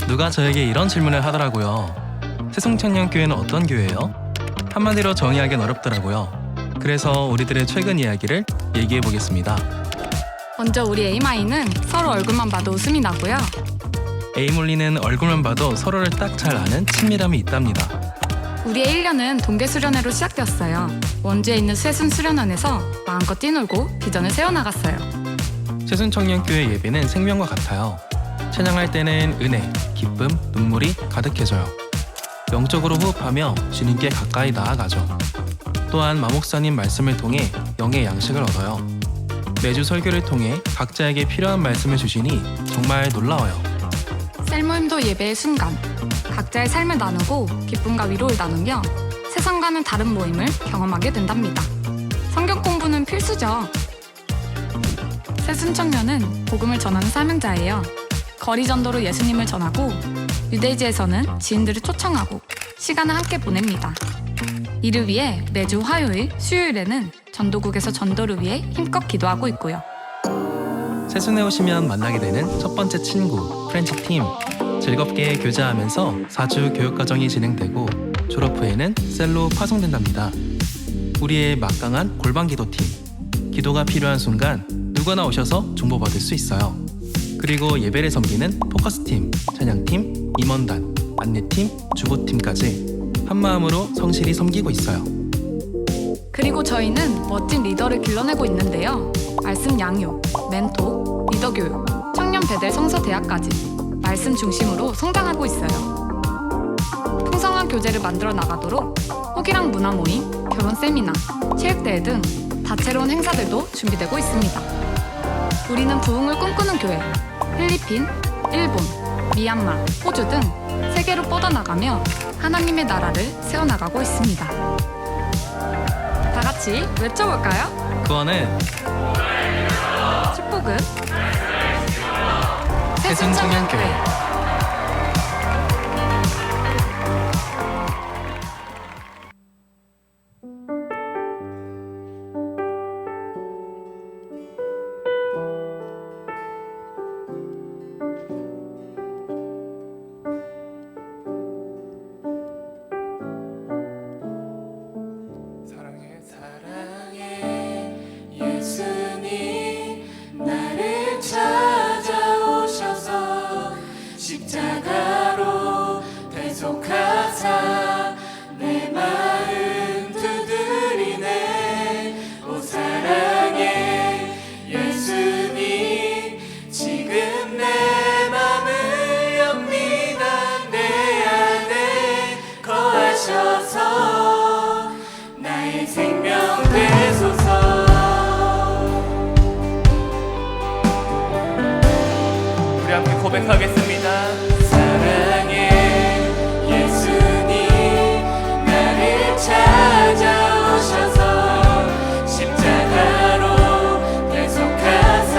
누가 저에게 이런 질문을 하더라고요. 새송청년교회는 어떤 교회예요? 한마디로 정의하기는 어렵더라고요. 그래서 우리들의 최근 이야기를 얘기해 보겠습니다. 먼저 우리 에이마이는 서로 얼굴만 봐도 웃음이 나고요. 에이몰리는 얼굴만 봐도 서로를 딱 잘 아는 친밀함이 있답니다. 우리의 1년은 동계수련회로 시작되었어요. 원주에 있는 쇠순수련원에서 마음껏 뛰놀고 비전을 세워나갔어요. 새순청년교회 예배는 생명과 같아요. 찬양할 때는 은혜, 기쁨, 눈물이 가득해져요. 영적으로 호흡하며 주님께 가까이 나아가죠. 또한 마목사님 말씀을 통해 영의 양식을 얻어요. 매주 설교를 통해 각자에게 필요한 말씀을 주시니 정말 놀라워요. 셀모임도 예배의 순간, 각자의 삶을 나누고 기쁨과 위로를 나누며 세상과는 다른 모임을 경험하게 된답니다. 성경 공부는 필수죠. 새순청년은 복음을 전하는 사명자예요. 거리 전도로 예수님을 전하고 유대지에서는 지인들을 초청하고 시간을 함께 보냅니다. 이를 위해 매주 화요일, 수요일에는 전도국에서 전도를 위해 힘껏 기도하고 있고요. 새순에 오시면 만나게 되는 첫 번째 친구, 프렌치팀. 즐겁게 교제하면서 4주 교육과정이 진행되고 졸업 후에는 셀로 파송된답니다. 우리의 막강한 골방기도팀. 기도가 필요한 순간 누구나 오셔서 정보받을 수 있어요. 그리고 예배를 섬기는 포커스팀, 찬양팀, 임원단, 안내팀, 주보팀까지 한마음으로 성실히 섬기고 있어요. 그리고 저희는 멋진 리더를 길러내고 있는데요. 말씀 양육, 멘토, 리더 교육, 청년 배대 성서 대학까지 말씀 중심으로 성장하고 있어요. 풍성한 교재를 만들어 나가도록 호기랑 문화 모임, 결혼 세미나, 체육대회 등 다채로운 행사들도 준비되고 있습니다. 우리는 부흥을 꿈꾸는 교회, 필리핀, 일본, 미얀마, 호주 등 세계로 뻗어나가며 하나님의 나라를 세워나가고 있습니다. 다 같이 외쳐볼까요? 구원은 축복은 새순청년교회. 사랑해 예수님 나를 찾아오셔서 십자가로 대속하사 내 마음 두드리네. 오 사랑해 예수님 지금 내 맘을 엽니다. 내 안에 거하셔서 나의 생명 되소서. 우리 함께 고백하겠습니다. 사랑해 예수님 나를 찾아오셔서 십자가로 대속하사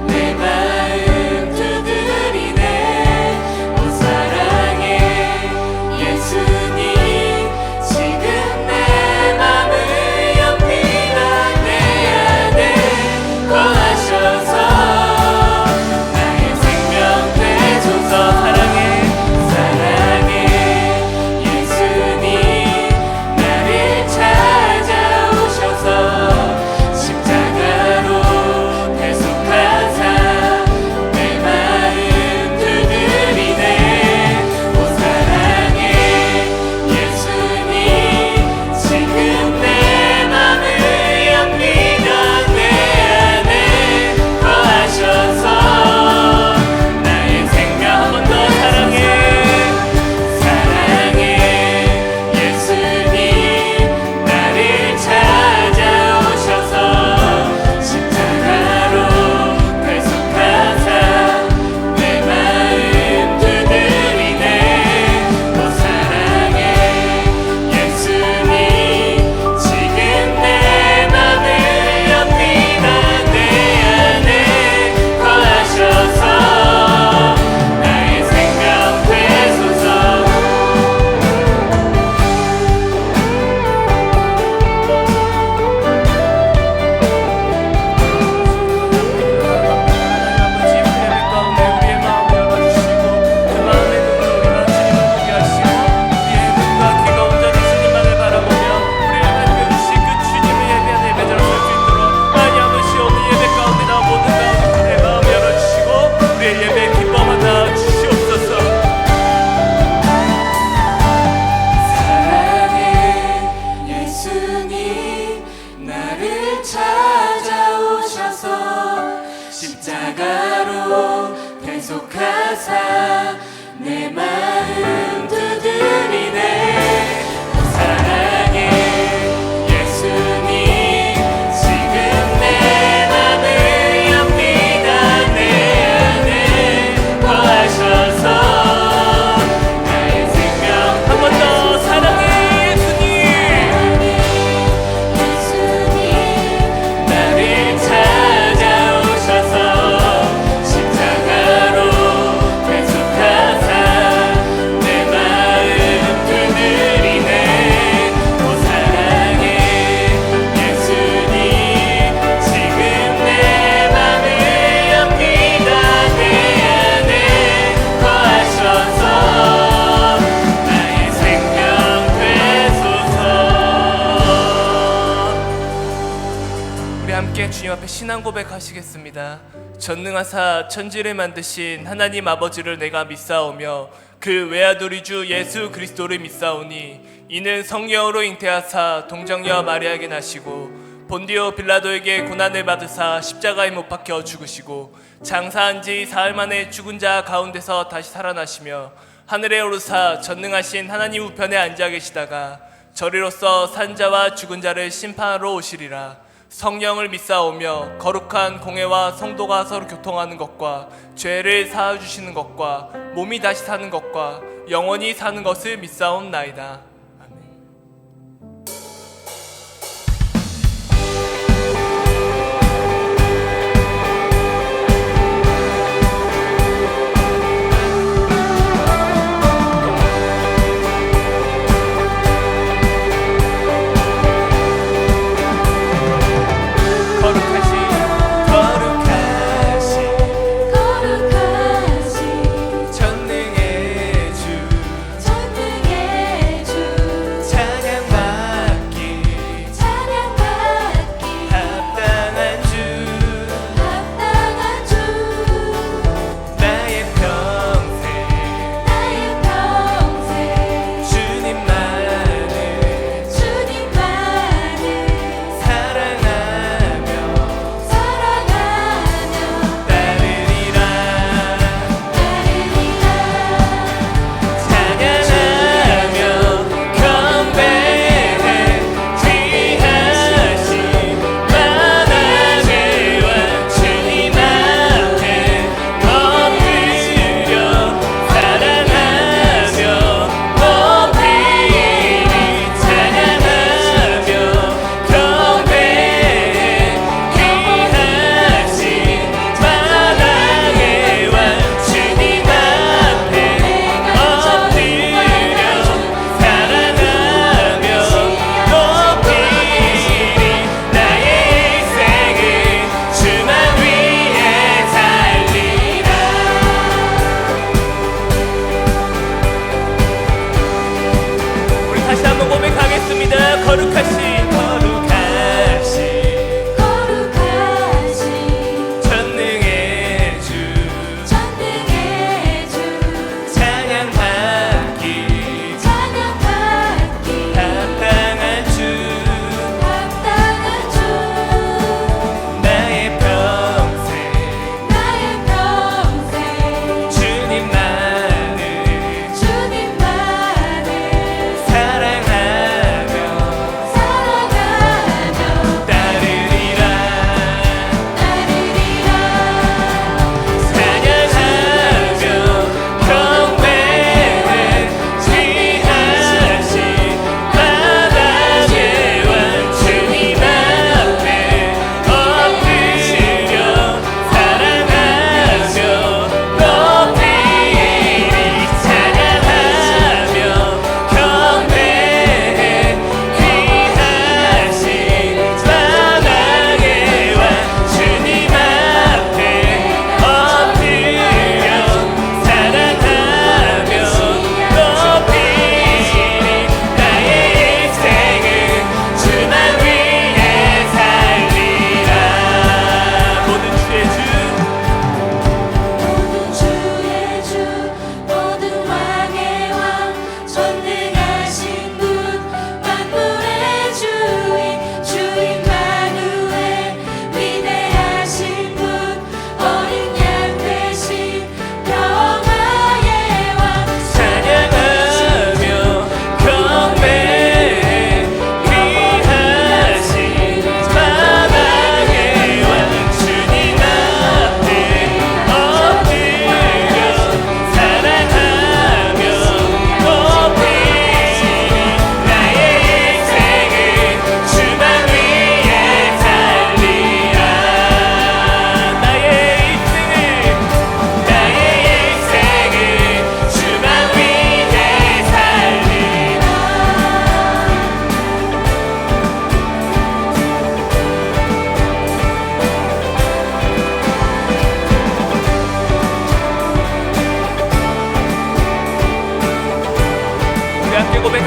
내 마음 두드리네. 오 사랑해 예수님 지금 내 맘을 엽니다. 내 안에 거하셔서 나의 생명 되소서. 계속하사 내 마음 두드리네. 사랑해 예수님, 지금 내 맘을 엽니다. 내 안에 거하셔서 나의 생명. 한 번 더 사랑해 예수님, 나를 찾아오셔서 십자가로 계속하사 내 마음 두드리네. 오 사랑해 예수님, 지금 내 맘을 엽니다. 내 안에 거하셔서 나의 생명 되소서. 우리 함께 주님 앞에 신앙 고백하시겠습니다. 전능하사 천지를 만드신 하나님 아버지를 내가 믿사오며 그 외아들의 주 예수 그리스도를 믿사오니 이는 성령으로 잉태하사 동정녀 마리아에게 나시고 본디오 빌라도에게 고난을 받으사 십자가에 못 박혀 죽으시고 장사한 지 사흘 만에 죽은 자 가운데서 다시 살아나시며 하늘에 오르사 전능하신 하나님 우편에 앉아 계시다가 저리로서 산 자와 죽은 자를 심판하러 오시리라. 성령을 믿사오며 거룩한 공회와 성도가 서로 교통하는 것과 죄를 사하주시는 것과 몸이 다시 사는 것과 영원히 사는 것을 믿사옵나이다. 아멘. 거룩하신 전능의 주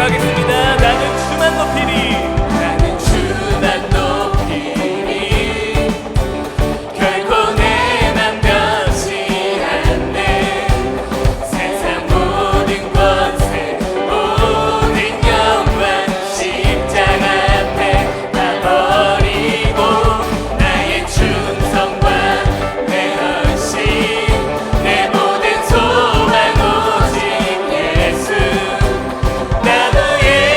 고백하겠습니다. 나는 주만 높이리. 나는 주만 높이리. 결코 내 맘 변치 않네. 세상 모든 권세 모든 영광 십자가 앞에 다 버리고 나의 충성과 내 헌신 내 모든 소망 오직 예수 나무에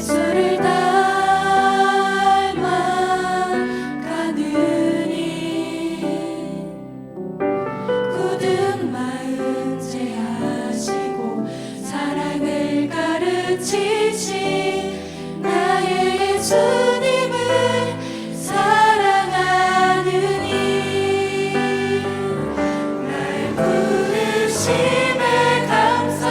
예수를 닮아가느니 굳은 마음 제하시고 사랑을 가르치신 나의 예수님을 사랑하느니 날 부르심에 감사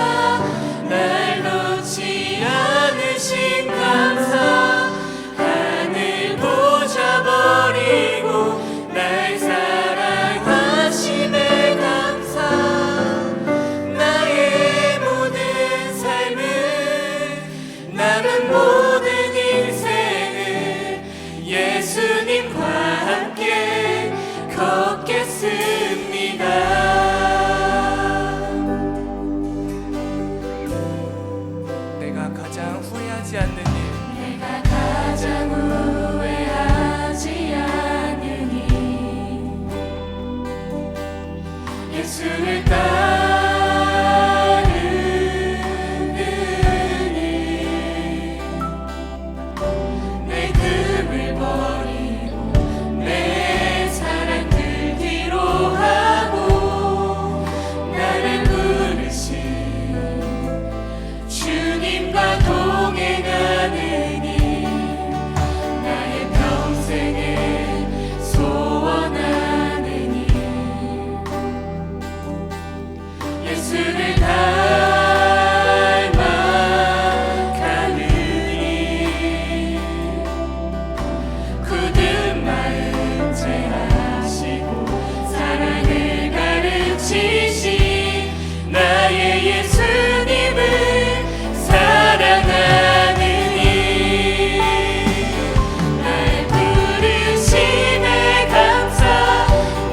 날 놓지 않으신 감사 하늘 보좌 버리고 날 사랑하심에 감사 나의 모든 삶을 남은 모든 인생을 예수님과 함께 걷겠습니다. 내가 가장 후회하지 않는 일 내가 가장 후회하지 않으니 예수를 따르느니 내 금을 버리고 내 사랑들 뒤로 하고 나를 부르신 주님과 동행하느니 나의 평생을 소원하느니 예수를 닮아가느니 굳은 마음 제하시고 사랑을 가르치신 나의 예수님을 사랑하느니 날 부르심에 감사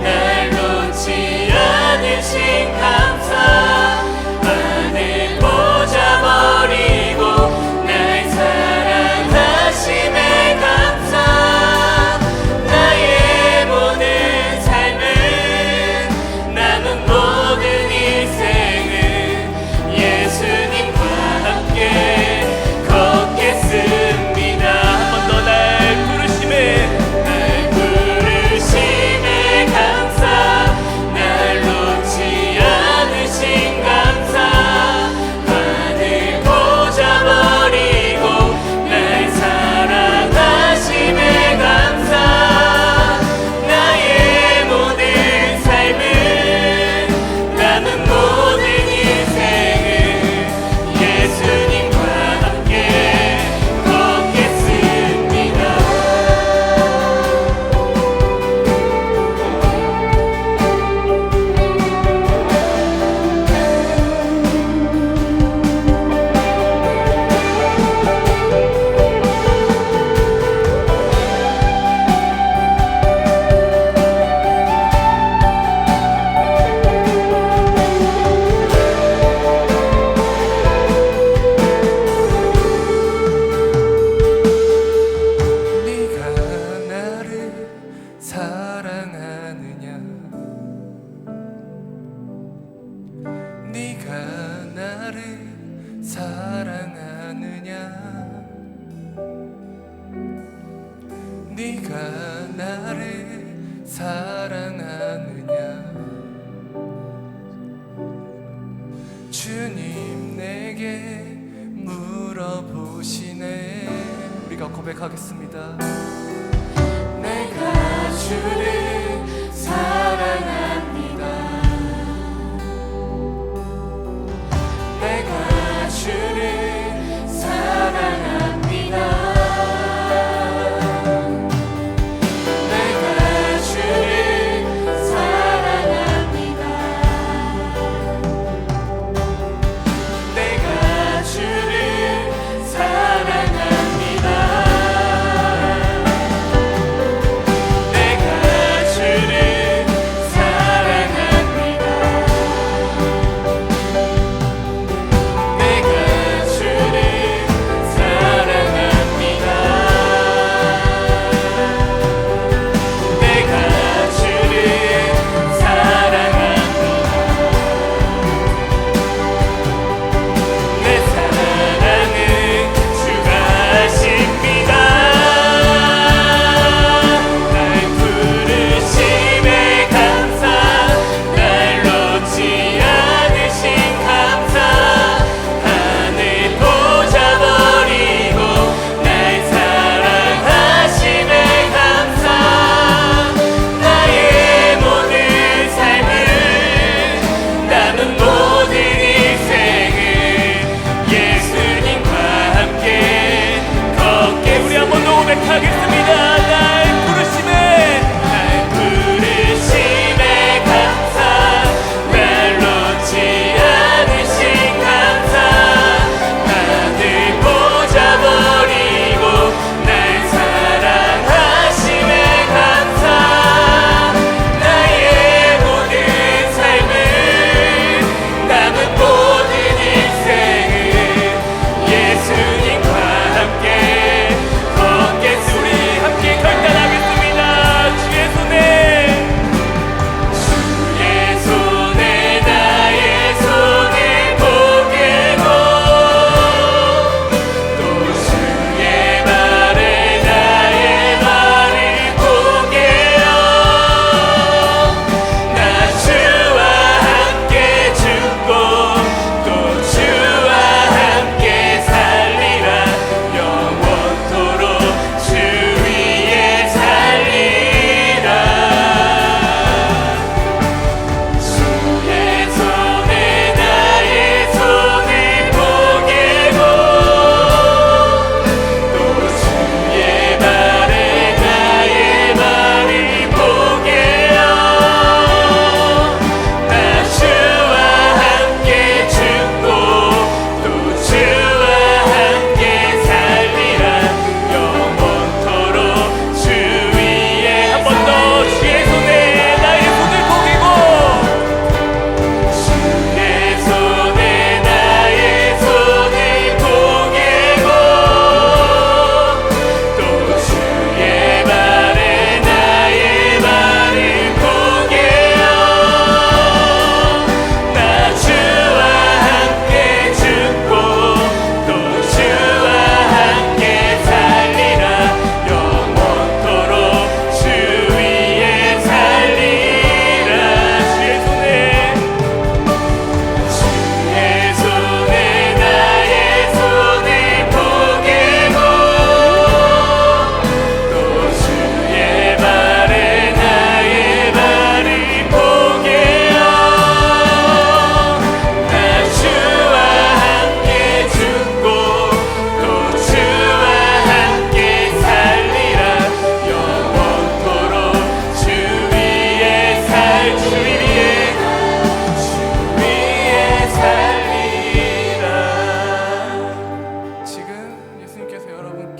날 놓지 않으신 감사 하늘 보좌 버리고 날 사랑하심에 감사 나의 모든 삶을 남은 모든 인생을 예수님과 함께 걷겠습니다. 한 번 더 날 부르심에 감사 날 놓지 않으신 감사 하늘 보좌 버리고 날 사랑하심에 감사 나의 모든 삶을 남은 모든 인생을 예수님과 함께 걷겠습니다. 네가 나를 사랑하느냐 네가 나를 사랑하느냐 네가 나를 사랑하느냐 주님 내게 물어보시네. 우리가 고백하겠습니다. 내가 주를 사랑합니다. 내가 주를 사랑합니다. 내가 주를 사랑합니다. 내가 주를 사랑합니다. 내가 주를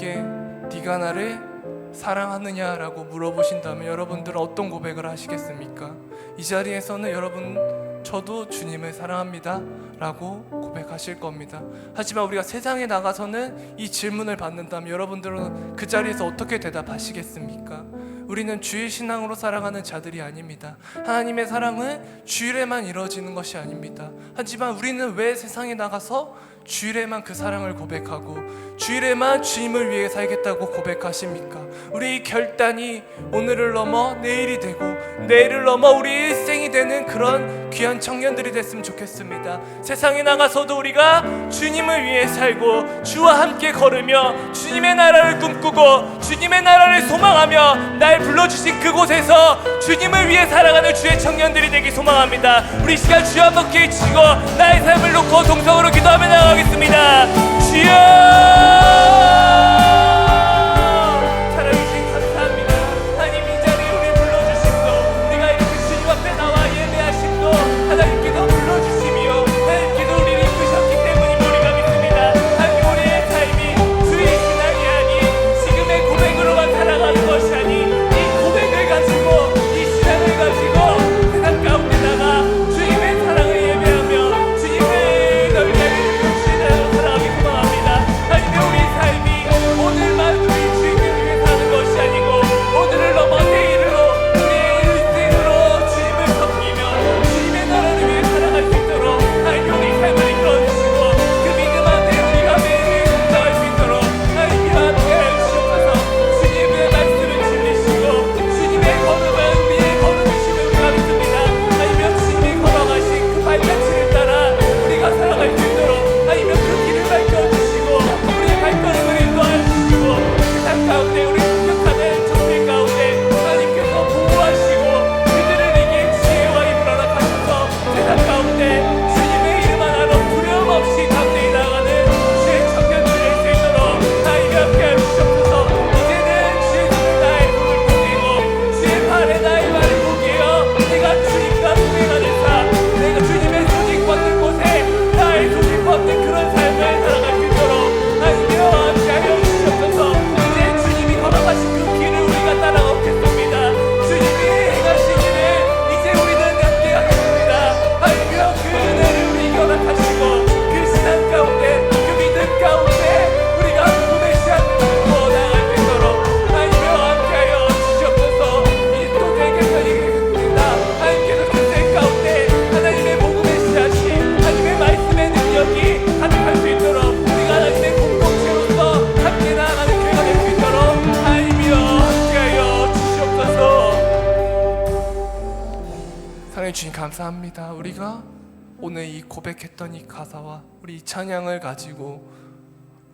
여러분께 네가 나를 사랑하느냐라고 물어보신다면 여러분들은 어떤 고백을 하시겠습니까? 이 자리에서는 여러분 저도 주님을 사랑합니다 라고 고백하실 겁니다. 하지만 우리가 세상에 나가서는 이 질문을 받는다면 여러분들은 그 자리에서 어떻게 대답하시겠습니까? 우리는 주일 신앙으로 살아가는 자들이 아닙니다. 하나님의 사랑은 주일에만 이루어지는 것이 아닙니다. 하지만 우리는 왜 세상에 나가서 주일에만 그 사랑을 고백하고 주일에만 주님을 위해 살겠다고 고백하십니까? 우리 결단이 오늘을 넘어 내일이 되고 내일을 넘어 우리 일생이 되는 그런 귀한 청년들이 됐으면 좋겠습니다. 세상에 나가서도 우리가 주님을 위해 살고 주와 함께 걸으며 주님의 나라를 꿈꾸고 주님의 나라를 소망하며 날 불러주신 그곳에서 주님을 위해 살아가는 주의 청년들이 되기 소망합니다. 우리 이 시간 주여 한번 기회치고 나의 삶을 놓고 동성으로 기도하며 나가겠습니다. 주여 살아계신 감사합니다. 하나님 이 자리에 우리 불러주심도 우리가 이렇게 주님 앞에 나와 예배하심도 하나님께서 불러주시며 하나님께서 우리를 이끄셨기 때문임을 우리가 믿습니다. 하나님 우리의 삶이 주의 신앙이 아닌 지금의 고백으로만 살아가는 것이 아닌 이 고백을 가지고 이 신앙을 가지고 세상 가운데다가 주님의 사랑을 예배하며 주님의 널리 주시는 살아가기 소망합니다. 하나님의 우리 삶이 오늘만 우리 주님을 위해 사는 것이 아니고 오늘을 넘어 내일로 우리의 일생으로 주님을 섬기며 주님의 나라를 위해 살아갈 수 있도록 하나님 우리 삶을 이끌어주시고 그 믿음 안에 우리가 매일매일 성장할 수 있도록 하나님과 함께 해주셔서 주님의 말씀을 들리시고 주님의 걸음을 우리의 걸음이시면 우리가 믿습니다. 하나님 주님이 걸어가신 그 발자취를 따라 우리가 살아갈 수 있도록 하나님 그 길을 밝혀주시고 우리의 발걸음을 인도하여 주시고 세상 가운데 우리 공격하는 적들 가운데 하나님께서 보호하시고 그들에게 지혜와 힘을 허락하셔서 세상 가운데 주님의 이름 하나로 두려움 없이 담대히 나가는 주의 청년들이 될 수 있도록 하나님이 함께하여 주시옵소서. 이제는 주의 손을 나의 손을 보내고 주의 발에 나의 발을 보게요. 내가 주님과 동행하는 삶 내가 주님의 손이 뻗는 곳에 나의 손이 뻗는 그런 삶을 살아갈 수 있도록 하나님이여 함께하여 주시옵소서. 이제 주님이 걸어가신 그 길을 우리가 따라가겠습니다. 주님이 행하신 일을 이제 우리는 함께 하겠습니다. 하나님이여 그 은혜를 우리에게 허락하시고 그 신앙 가운데 그 믿음 가운데 우리가 복음의 시간을 갖고 나아갈 수 있도록 하나님이여 함께하여 주시옵소서. 이 또대의 편이겠습니다. 하나님께서 그때 가운데 하나님의 복음의 씨앗이 하나님의 말씀의 능력이 가득할 수 있도록 우리가 하나님의 공동체로서 함께 나아가는 교회가 될 수 있도록 하나님이여 함께하여 주시옵소서. 사랑해 주님 감사합니다. 우리가 오늘 이 고백했던 이 가사와 우리 이 찬양을 가지고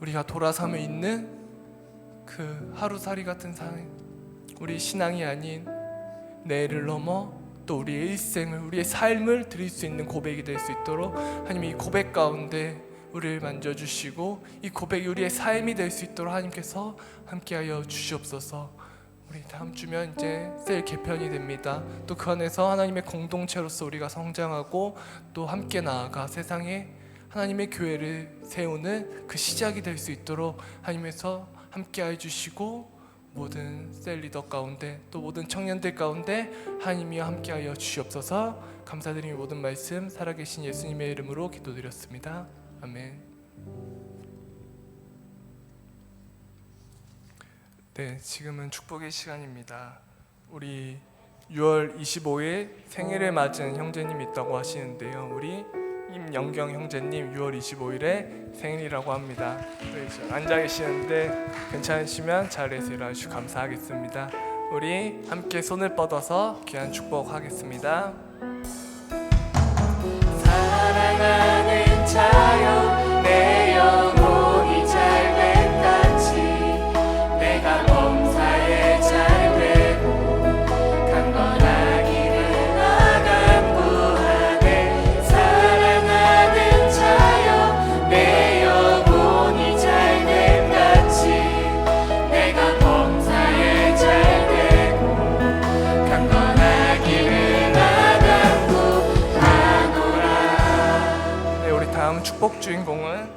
우리가 돌아서며 있는 그 하루살이 같은 삶 우리 신앙이 아닌 내일을 넘어 또 우리의 일생을 우리의 삶을 드릴 수 있는 고백이 될 수 있도록 하나님 이 고백 가운데 우리를 만져주시고 이 고백이 우리의 삶이 될 수 있도록 하나님께서 함께하여 주시옵소서. 우리 다음 주면 이제 셀 개편이 됩니다. 또 그 안에서 하나님의 공동체로서 우리가 성장하고 또 함께 나아가 세상에 하나님의 교회를 세우는 그 시작이 될 수 있도록 하나님께서 함께해 주시고 모든 셀 리더 가운데 또 모든 청년들 가운데 하나님이여 함께하여 주시옵소서. 감사드리며 모든 말씀 살아계신 예수님의 이름으로 기도드렸습니다. 아멘. 네, 지금은 축복의 시간입니다. 우리 6월 25일 생일을 맞은 형제님이 있다고 하시는데요. 우리 임영경 형제님 6월 25일에 생일이라고 합니다. 앉아 계시는데 괜찮으시면 자리에서 일어나주시고 감사하겠습니다. 우리 함께 손을 뻗어서 귀한 축복하겠습니다. 사랑하는 자여 내 영혼이 잘된 같이 내가 범사에 잘되고 강건하기를 나간구하네. 사랑하는 자여 내 영혼이 잘된 같이 내가 범사에 잘되고 강건하기를 나간구하노라. 네, 우리 다음 축복 주인공은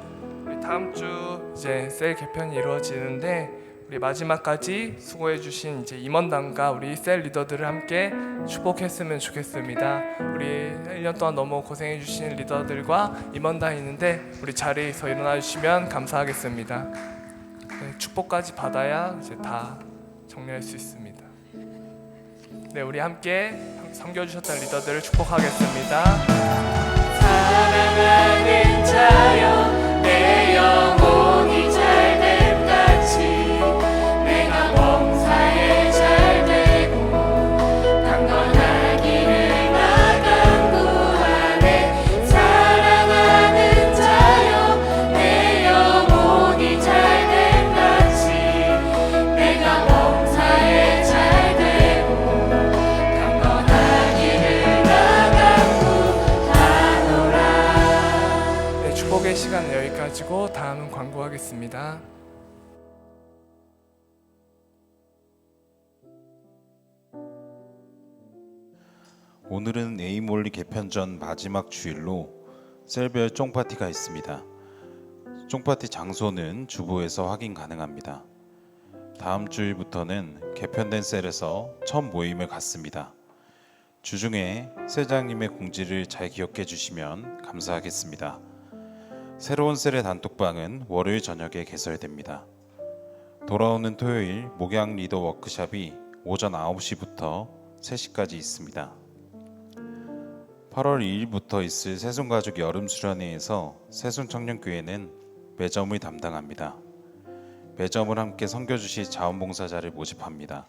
우리 다음 주 이제 이제 셀 개편이 이루어지는데 우리 마지막까지 수고해주신 이제 임원단과 우리 셀 리더들을 함께 축복했으면 좋겠습니다. 우리 1년 동안 너무 고생해주신 리더들과 임원단이 있는데 우리 자리에서 일어나 주시면 감사하겠습니다. 네, 축복까지 받아야 이제 다 정리할 수 있습니다. 네, 우리 함께 섬겨주셨던 리더들을 축복하겠습니다. 사랑하는 자여 내 영혼이 잘됨 같이 내가 봉사에 잘되고 강건하기를 나 간구하네. 사랑하는 자여 내 영혼이 잘됨 같이 내가 봉사에 잘되고 강건하기를 나 간구하노라. 네, 축복의 시간은 여기까지고 다음은 광고하겠습니다. 오늘은 에이몰리 개편 전 마지막 주일로 셀별 쫑파티가 있습니다. 쫑파티 장소는 주보에서 확인 가능합니다. 다음 주일부터는 개편된 셀에서 첫 모임을 갖습니다. 주중에 세장님의 공지를 잘 기억해 주시면 감사하겠습니다. 새로운 셀의 단톡방은 월요일 저녁에 개설됩니다. 돌아오는 토요일 목양 리더 워크숍이 오전 9시부터 3시까지 있습니다. 8월 2일부터 있을 새순가족 여름 수련회에서 새순청년교회는 매점을 담당합니다. 매점을 함께 섬겨주실 자원봉사자를 모집합니다.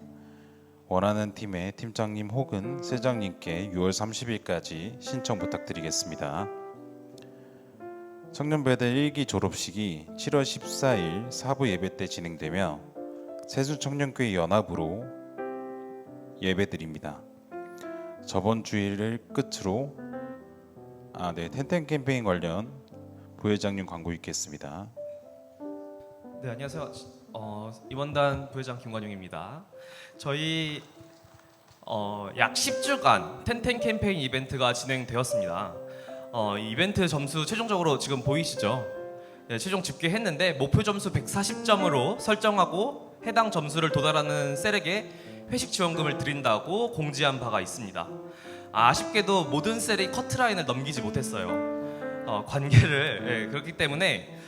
원하는 팀의 팀장님 혹은 세장님께 6월 30일까지 신청 부탁드리겠습니다. 청년배들 1기 졸업식이 7월 14일 사부 예배 때 진행되며 새순청년교회 연합으로 예배드립니다. 저번 주일을 끝으로 텐텐 캠페인 관련 부회장님 광고 있겠습니다. 네, 안녕하세요. 임원단 부회장 김관용입니다. 저희 약 10주간 텐텐 캠페인 이벤트가 진행되었습니다. 이 이벤트 점수 최종적으로 지금 보이시죠? 네, 최종 집계했는데 목표 점수 140점으로 설정하고 해당 점수를 도달하는 셀에게 회식 지원금을 드린다고 공지한 바가 있습니다. 아쉽게도 모든 셀이 커트라인을 넘기지 못했어요. 관계를 그렇기 때문에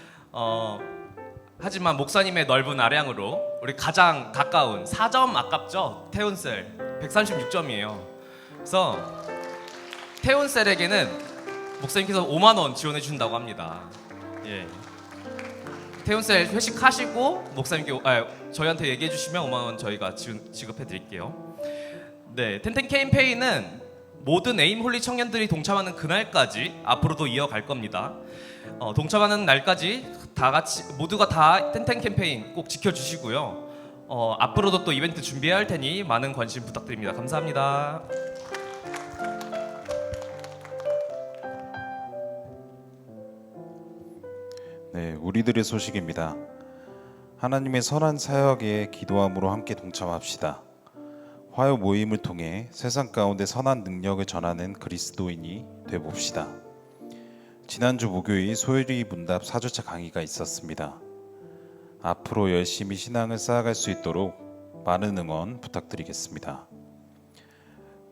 하지만 목사님의 넓은 아량으로 우리 가장 가까운 4점 아깝죠? 태운셀 136점이에요. 그래서 태운셀에게는 목사님께서 5만 원 지원해 준다고 합니다. 예. 태운셀 회식하시고 목사님께 저희한테 얘기해 주시면 5만 원 저희가 지급해 드릴게요. 네, 텐텐 캠페인은 모든 에임홀리 청년들이 동참하는 그날까지 앞으로도 이어갈 겁니다. 동참하는 날까지 다 같이 모두가 다 텐텐 캠페인 꼭 지켜주시고요. 앞으로도 또 이벤트 준비해야 할 테니 많은 관심 부탁드립니다. 감사합니다. 네, 우리들의 소식입니다. 하나님의 선한 사역에 기도함으로 함께 동참합시다. 화요 모임을 통해 세상 가운데 선한 능력을 전하는 그리스도인이 되봅시다. 지난주 목요일 소요리 문답 4주차 강의가 있었습니다. 앞으로 열심히 신앙을 쌓아갈 수 있도록 많은 응원 부탁드리겠습니다.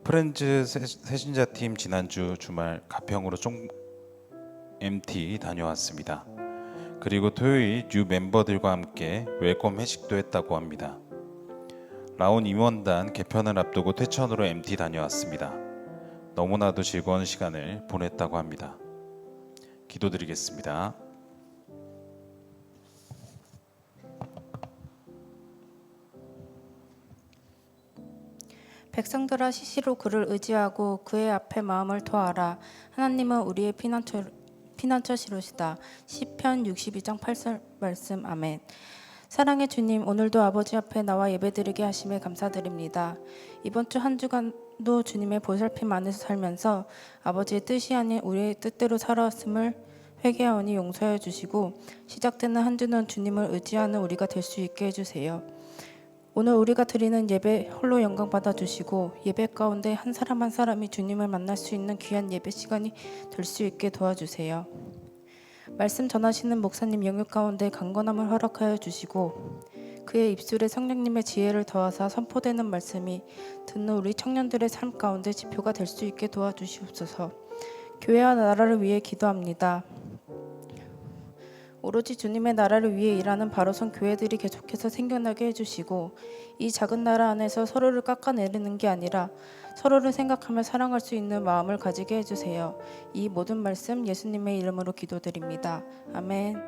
프렌즈 새신자팀 지난주 주말 가평으로 MT 다녀왔습니다. 그리고 토요일 뉴 멤버들과 함께 웰컴 회식도 했다고 합니다. 라온 임원단 개편을 앞두고 퇴천으로 MT 다녀왔습니다. 너무나도 즐거운 시간을 보냈다고 합니다. 기도드리겠습니다. 백성들아 시시로 그를 의지하고 그의 앞에 마음을 토하라. 하나님은 우리의 피난처시로시다. 시편 62장 8절 말씀. 아멘. 사랑의 주님, 오늘도 아버지 앞에 나와 예배드리게 하심에 감사드립니다. 이번 주 한 주간도 주님의 보살핌 안에서 살면서 아버지의 뜻이 아닌 우리의 뜻대로 살아왔음을 회개하오니 용서해 주시고 시작되는 한 주는 주님을 의지하는 우리가 될 수 있게 해주세요. 오늘 우리가 드리는 예배 홀로 영광 받아주시고 예배 가운데 한 사람 한 사람이 주님을 만날 수 있는 귀한 예배 시간이 될 수 있게 도와주세요. 말씀 전하시는 목사님 영역 가운데 강건함을 허락하여 주시고 그의 입술에 성령님의 지혜를 더하사 선포되는 말씀이 듣는 우리 청년들의 삶 가운데 지표가 될 수 있게 도와주시옵소서. 교회와 나라를 위해 기도합니다. 오로지 주님의 나라를 위해 일하는 바로선 교회들이 계속해서 생겨나게 해주시고 이 작은 나라 안에서 서로를 깎아내리는 게 아니라 서로를 생각하며 사랑할 수 있는 마음을 가지게 해주세요. 이 모든 말씀 예수님의 이름으로 기도드립니다. 아멘.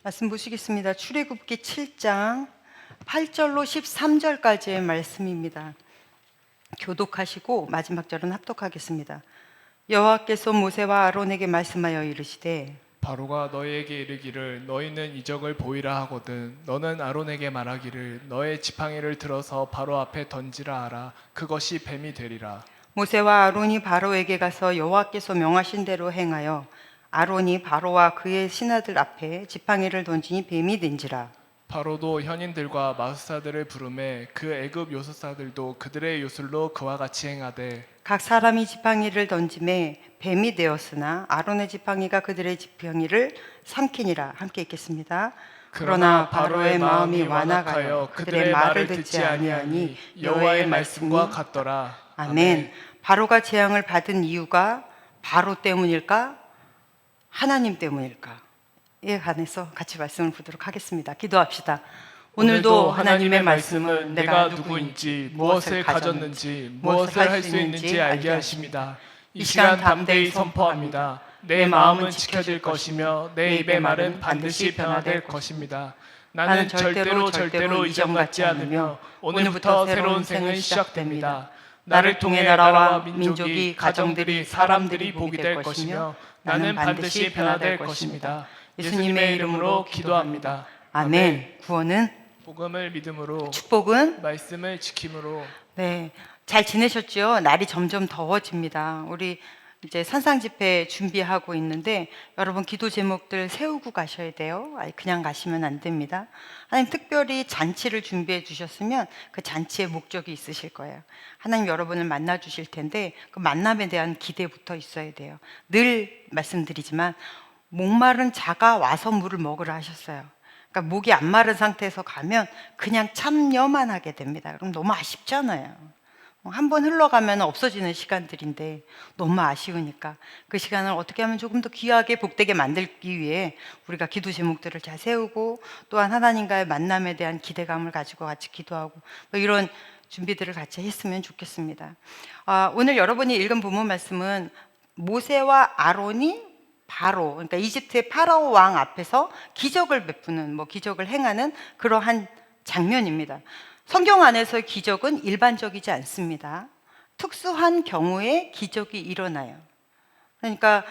말씀 보시겠습니다. 출애굽기 7장 8절로 13절까지의 말씀입니다. 교독하시고 마지막 절은 합독하겠습니다. 여호와께서 모세와 아론에게 말씀하여 이르시되 바로가 너희에게 이르기를 너희는 이적을 보이라 하거든 너는 아론에게 말하기를 너의 지팡이를 들어서 바로 앞에 던지라 하라 그것이 뱀이 되리라. 모세와 아론이 바로에게 가서 여호와께서 명하신 대로 행하여 아론이 바로와 그의 신하들 앞에 지팡이를 던지니 뱀이 된지라. 바로도 현인들과 마술사들을 부르매 그 애굽 요술사들도 그들의 요술로 그와 같이 행하되 각 사람이 지팡이를 던짐에 뱀이 되었으나 아론의 지팡이가 그들의 지팡이를 삼키니라. 함께 읽겠습니다. 그러나 바로의 마음이 완악하여 그들의 말을 듣지 아니하니 여호와의 말씀과 같더라. 아멘. 바로가 재앙을 받은 이유가 바로 때문일까? 하나님 때문일까? 이에 관해서 같이 말씀을 보도록 하겠습니다. 기도합시다. 오늘도 하나님의 말씀은 내가 누구인지, 무엇을 가졌는지, 무엇을 할 수 있는지 알게 하십니다. 이 시간 담대히 선포합니다. 내 마음은 지켜질 것이며 내 입의 말은 반드시 변화될 것입니다. 나는 절대로 이전 같지 않으며 오늘부터 새로운 생은 시작됩니다. 나를 통해 나라와 민족이, 가정들이, 사람들이 복이 될 것이며 나는 반드시 변화될 것입니다. 예수님의 이름으로 기도합니다. 아멘. 구원은? 복음을 믿음으로, 축복은? 말씀을 지킴으로. 네, 잘 지내셨죠? 날이 점점 더워집니다. 우리 이제 산상 집회 준비하고 있는데 여러분 기도 제목들 세우고 가셔야 돼요. 그냥 가시면 안 됩니다. 하나님 특별히 잔치를 준비해 주셨으면 그 잔치의 목적이 있으실 거예요. 하나님 여러분을 만나 주실 텐데 그 만남에 대한 기대부터 있어야 돼요. 늘 말씀드리지만 목마른 자가 와서 물을 먹으라 하셨어요. 그러니까 목이 안 마른 상태에서 가면 그냥 참여만 하게 됩니다. 그럼 너무 아쉽잖아요. 한번 흘러가면 없어지는 시간들인데 너무 아쉬우니까 그 시간을 어떻게 하면 조금 더 귀하게 복되게 만들기 위해 우리가 기도 제목들을 잘 세우고 또한 하나님과의 만남에 대한 기대감을 가지고 같이 기도하고 이런 준비들을 같이 했으면 좋겠습니다. 오늘 여러분이 읽은 본문 말씀은 모세와 아론이 바로, 그러니까 이집트의 파라오 왕 앞에서 기적을 베푸는, 기적을 행하는 그러한 장면입니다. 성경 안에서의 기적은 일반적이지 않습니다. 특수한 경우에 기적이 일어나요. 그러니까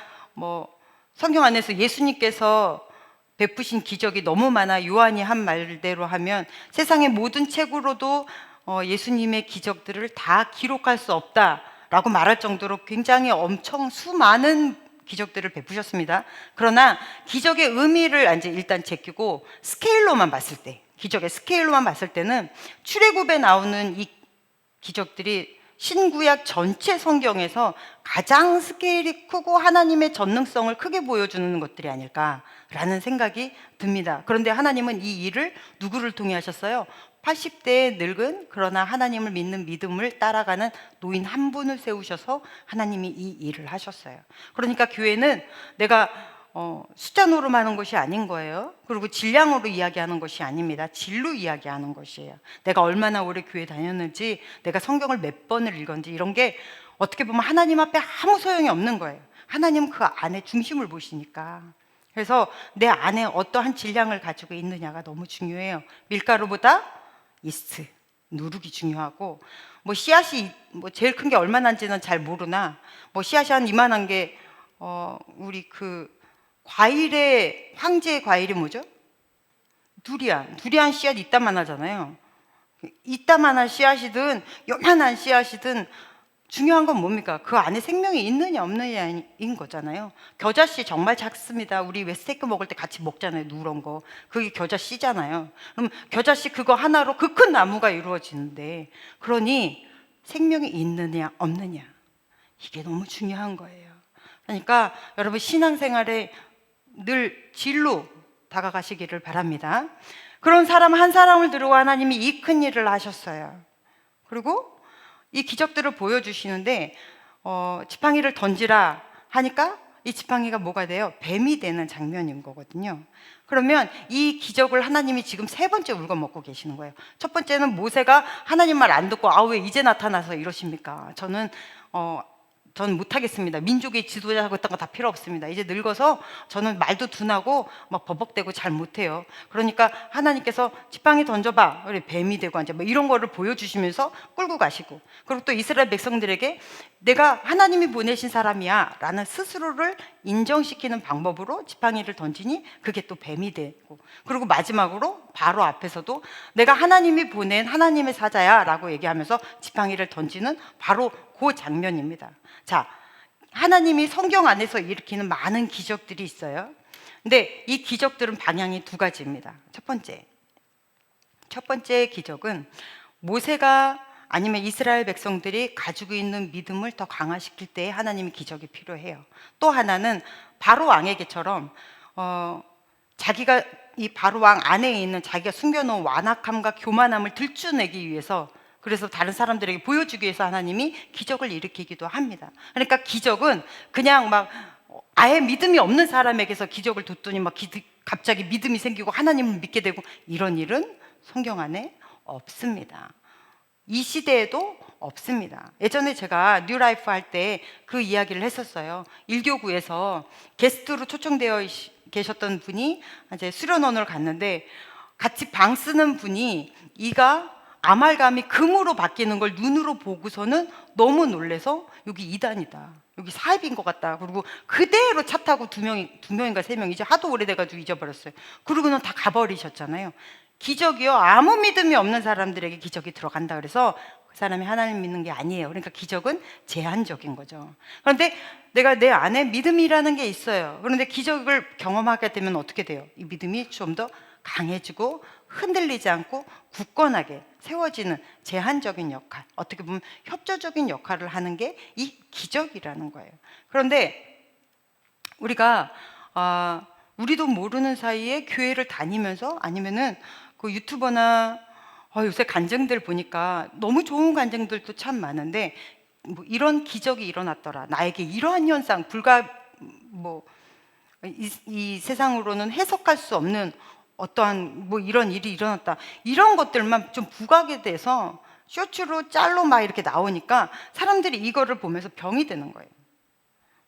성경 안에서 예수님께서 베푸신 기적이 너무 많아 요한이 한 말대로 하면 세상의 모든 책으로도 예수님의 기적들을 다 기록할 수 없다라고 말할 정도로 굉장히 엄청 수많은 기적들을 베푸셨습니다. 그러나 기적의 의미를 이제 일단 제끼고 스케일로만 봤을 때, 기적의 스케일로만 봤을 때는 출애굽에 나오는 이 기적들이 신구약 전체 성경에서 가장 스케일이 크고 하나님의 전능성을 크게 보여주는 것들이 아닐까라는 생각이 듭니다. 그런데 하나님은 이 일을 누구를 통해 하셨어요? 80대에 늙은 그러나 하나님을 믿는 믿음을 따라가는 노인 한 분을 세우셔서 하나님이 이 일을 하셨어요. 그러니까 교회는 내가 숫자 노름하는 것이 아닌 거예요. 그리고 질량으로 이야기하는 것이 아닙니다. 질로 이야기하는 것이에요. 내가 얼마나 오래 교회 다녔는지, 내가 성경을 몇 번을 읽었는지, 이런 게 어떻게 보면 하나님 앞에 아무 소용이 없는 거예요. 하나님은 그 안에 중심을 보시니까. 그래서 내 안에 어떠한 질량을 가지고 있느냐가 너무 중요해요. 밀가루보다 이스트, 누룩이 중요하고, 씨앗이 제일 큰 게 얼마나 인지는 잘 모르나, 씨앗이 한 이만한 게 우리 과일의 황제의 과일이 뭐죠? 두리안 씨앗 이따만 하잖아요. 이따만한 씨앗이든 요만한 씨앗이든 중요한 건 뭡니까? 그 안에 생명이 있느냐 없느냐인 거잖아요. 겨자씨 정말 작습니다. 우리 왜 스테이크 먹을 때 같이 먹잖아요. 누런 거. 그게 겨자씨잖아요. 그럼 겨자씨 그거 하나로 그 큰 나무가 이루어지는데, 그러니 생명이 있느냐 없느냐, 이게 너무 중요한 거예요. 그러니까 여러분 신앙생활에 늘 진로 다가가시기를 바랍니다. 그런 사람 한 사람을 들고 하나님이 이 큰 일을 하셨어요. 그리고 이 기적들을 보여주시는데 지팡이를 던지라 하니까 이 지팡이가 뭐가 돼요? 뱀이 되는 장면인 거거든요. 그러면 이 기적을 하나님이 지금 3번째 울거먹고 계시는 거예요. 첫 번째는 모세가 하나님 말 안 듣고 왜 이제 나타나서 이러십니까? 저는 못하겠습니다. 민족의 지도자하고 있던 거 다 필요 없습니다. 이제 늙어서 저는 말도 둔하고 막 버벅대고 잘 못해요. 그러니까 하나님께서 지팡이 던져봐. 그래, 뱀이 되고 앉아. 이런 거를 보여주시면서 끌고 가시고, 그리고 또 이스라엘 백성들에게 내가 하나님이 보내신 사람이야 라는 스스로를 인정시키는 방법으로 지팡이를 던지니 그게 또 뱀이 되고, 그리고 마지막으로 바로 앞에서도 내가 하나님이 보낸 하나님의 사자야 라고 얘기하면서 지팡이를 던지는 바로 그 장면입니다. 자, 하나님이 성경 안에서 일으키는 많은 기적들이 있어요. 근데 이 기적들은 방향이 2가지입니다. 첫 번째 기적은 모세가 아니면 이스라엘 백성들이 가지고 있는 믿음을 더 강화시킬 때 하나님의 기적이 필요해요. 또 하나는 바로 왕에게처럼 자기가 이 바로 왕 안에 있는 자기가 숨겨놓은 완악함과 교만함을 들추내기 위해서, 그래서 다른 사람들에게 보여주기 위해서 하나님이 기적을 일으키기도 합니다. 그러니까 기적은 그냥 막 아예 믿음이 없는 사람에게서 기적을 뒀더니 막 갑자기 믿음이 생기고 하나님을 믿게 되고, 이런 일은 성경 안에 없습니다. 이 시대에도 없습니다. 예전에 제가 뉴라이프 할 때 그 이야기를 했었어요. 일교구에서 게스트로 초청되어 계셨던 분이 이제 수련원을 갔는데, 같이 방 쓰는 분이 이가 아말감이 금으로 바뀌는 걸 눈으로 보고서는 너무 놀래서 여기 이단이다, 여기 사입인 것 같다, 그리고 그대로 차 타고 2명인가 3명, 이제 하도 오래돼가지고 잊어버렸어요. 그러고는 다 가버리셨잖아요. 기적이요, 아무 믿음이 없는 사람들에게 기적이 들어간다 그래서 그 사람이 하나님 믿는 게 아니에요. 그러니까 기적은 제한적인 거죠. 그런데 내가 내 안에 믿음이라는 게 있어요. 그런데 기적을 경험하게 되면 어떻게 돼요? 이 믿음이 좀 더 강해지고 흔들리지 않고 굳건하게 세워지는 제한적인 역할, 어떻게 보면 협조적인 역할을 하는 게 이 기적이라는 거예요. 그런데 우리가 우리도 모르는 사이에 교회를 다니면서, 아니면은 그 유튜버나 요새 간증들 보니까 너무 좋은 간증들도 참 많은데, 뭐 이런 기적이 일어났더라, 나에게 이러한 현상, 이 세상으로는 해석할 수 없는 어떠한 이런 일이 일어났다, 이런 것들만 좀 부각이 돼서 쇼츠로 짤로 막 이렇게 나오니까 사람들이 이거를 보면서 병이 되는 거예요.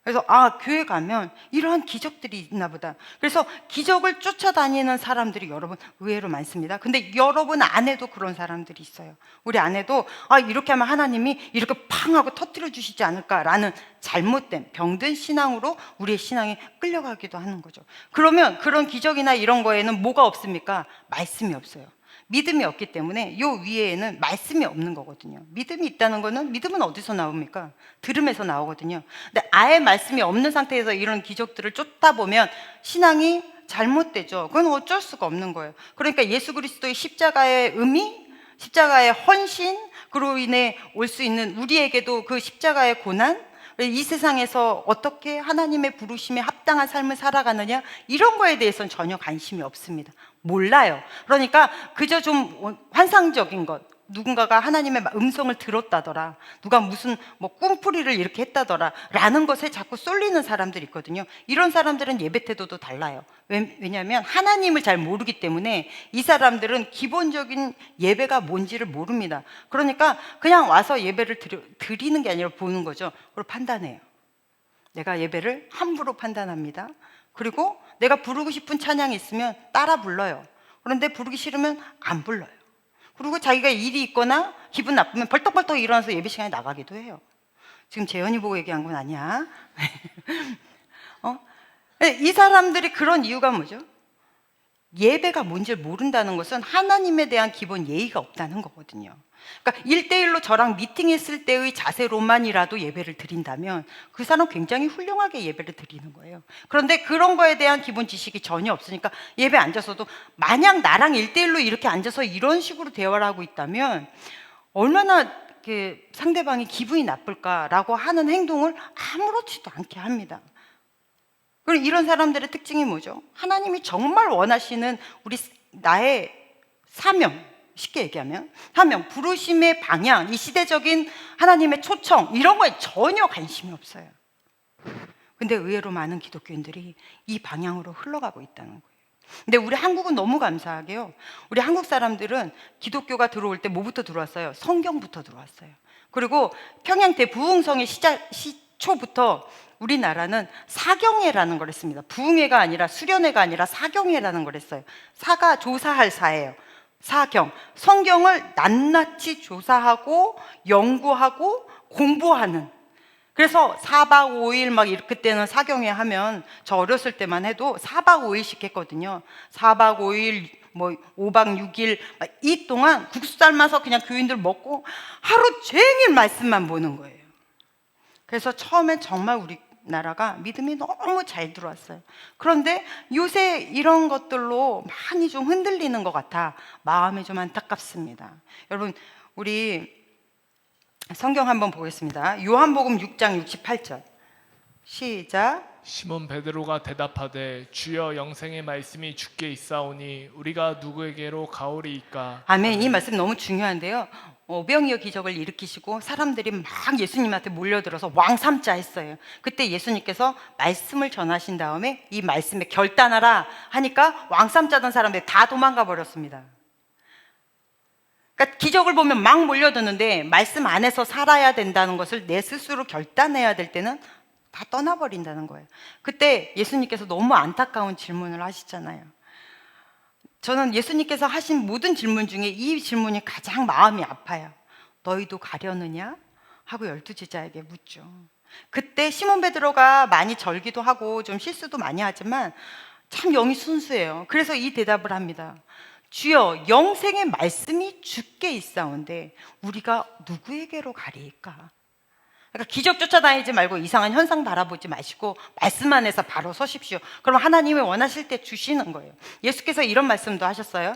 그래서 교회 가면 이러한 기적들이 있나 보다. 그래서 기적을 쫓아다니는 사람들이 여러분 의외로 많습니다. 근데 여러분 안에도 그런 사람들이 있어요. 우리 안에도 이렇게 하면 하나님이 이렇게 팡 하고 터뜨려 주시지 않을까라는 잘못된 병든 신앙으로 우리의 신앙이 끌려가기도 하는 거죠. 그러면 그런 기적이나 이런 거에는 뭐가 없습니까? 말씀이 없어요. 믿음이 없기 때문에 요 위에는 말씀이 없는 거거든요. 믿음이 있다는 거는, 믿음은 어디서 나옵니까? 들음에서 나오거든요. 근데 아예 말씀이 없는 상태에서 이런 기적들을 쫓다 보면 신앙이 잘못되죠. 그건 어쩔 수가 없는 거예요. 그러니까 예수 그리스도의 십자가의 의미, 십자가의 헌신, 그로 인해 올 수 있는 우리에게도 그 십자가의 고난, 이 세상에서 어떻게 하나님의 부르심에 합당한 삶을 살아가느냐, 이런 거에 대해서는 전혀 관심이 없습니다. 몰라요. 그러니까 그저 좀 환상적인 것, 누군가가 하나님의 음성을 들었다더라, 누가 무슨 꿈풀이를 이렇게 했다더라 라는 것에 자꾸 쏠리는 사람들이 있거든요. 이런 사람들은 예배 태도도 달라요. 왜냐하면 하나님을 잘 모르기 때문에 이 사람들은 기본적인 예배가 뭔지를 모릅니다. 그러니까 그냥 와서 예배를 드리는 게 아니라 보는 거죠. 그리고 판단해요. 내가 예배를 함부로 판단합니다. 그리고 내가 부르고 싶은 찬양이 있으면 따라 불러요. 그런데 부르기 싫으면 안 불러요. 그리고 자기가 일이 있거나 기분 나쁘면 벌떡벌떡 일어나서 예배 시간에 나가기도 해요. 지금 재현이 보고 얘기한 건 아니야. 이 사람들이 그런 이유가 뭐죠? 예배가 뭔지를 모른다는 것은 하나님에 대한 기본 예의가 없다는 거거든요. 그러니까 1대1로 저랑 미팅했을 때의 자세로만이라도 예배를 드린다면 그 사람 굉장히 훌륭하게 예배를 드리는 거예요. 그런데 그런 거에 대한 기본 지식이 전혀 없으니까 예배 앉아서도 만약 나랑 1대1로 이렇게 앉아서 이런 식으로 대화를 하고 있다면 얼마나 상대방이 기분이 나쁠까라고 하는 행동을 아무렇지도 않게 합니다. 그리고 이런 사람들의 특징이 뭐죠? 하나님이 정말 원하시는 나의 사명, 쉽게 얘기하면 사명, 부르심의 방향, 이 시대적인 하나님의 초청 이런 거에 전혀 관심이 없어요. 근데 의외로 많은 기독교인들이 이 방향으로 흘러가고 있다는 거예요. 근데 우리 한국은 너무 감사하게요. 우리 한국 사람들은 기독교가 들어올 때 뭐부터 들어왔어요? 성경부터 들어왔어요. 그리고 평양 대부흥성의 시초부터 우리나라는 사경회라는 걸 했습니다. 부흥회가 아니라 수련회가 아니라 사경회라는 걸 했어요. 사가 조사할 사예요. 사경, 성경을 낱낱이 조사하고 연구하고 공부하는. 그래서 4박 5일 막 그때는 사경회 하면 저 어렸을 때만 해도 4박 5일씩 했거든요. 4박 5일 뭐 5박 6일 이 동안 국수 삶아서 그냥 교인들 먹고 하루 종일 말씀만 보는 거예요. 그래서 처음엔 정말 우리나라가 믿음이 너무 잘 들어왔어요. 그런데 요새 이런 것들로 많이 좀 흔들리는 것 같아 마음이 좀 안타깝습니다. 여러분 우리 성경 한번 보겠습니다. 요한복음 6장 68절 시작. 시몬 베드로가 대답하되 주여 영생의 말씀이 주께 있사오니 우리가 누구에게로 가오리이까. 아멘. 이 말씀 너무 중요한데요. 오병이어 기적을 일으키시고 사람들이 막 예수님한테 몰려들어서 왕삼자 했어요. 그때 예수님께서 말씀을 전하신 다음에 이 말씀에 결단하라 하니까 왕삼자던 사람들이 다 도망가 버렸습니다. 그러니까 기적을 보면 막 몰려드는데 말씀 안에서 살아야 된다는 것을 내 스스로 결단해야 될 때는 다 떠나버린다는 거예요. 그때 예수님께서 너무 안타까운 질문을 하시잖아요. 저는 예수님께서 하신 모든 질문 중에 이 질문이 가장 마음이 아파요. 너희도 가려느냐? 하고 12제자에게 묻죠. 그때 시몬 베드로가 많이 절기도 하고 좀 실수도 많이 하지만 참 영이 순수해요. 그래서 이 대답을 합니다. 주여 영생의 말씀이 주께 있사온데 우리가 누구에게로 가리이까? 그러니까 기적 쫓아다니지 말고 이상한 현상 바라보지 마시고 말씀 안에서 바로 서십시오. 그럼 하나님이 원하실 때 주시는 거예요. 예수께서 이런 말씀도 하셨어요.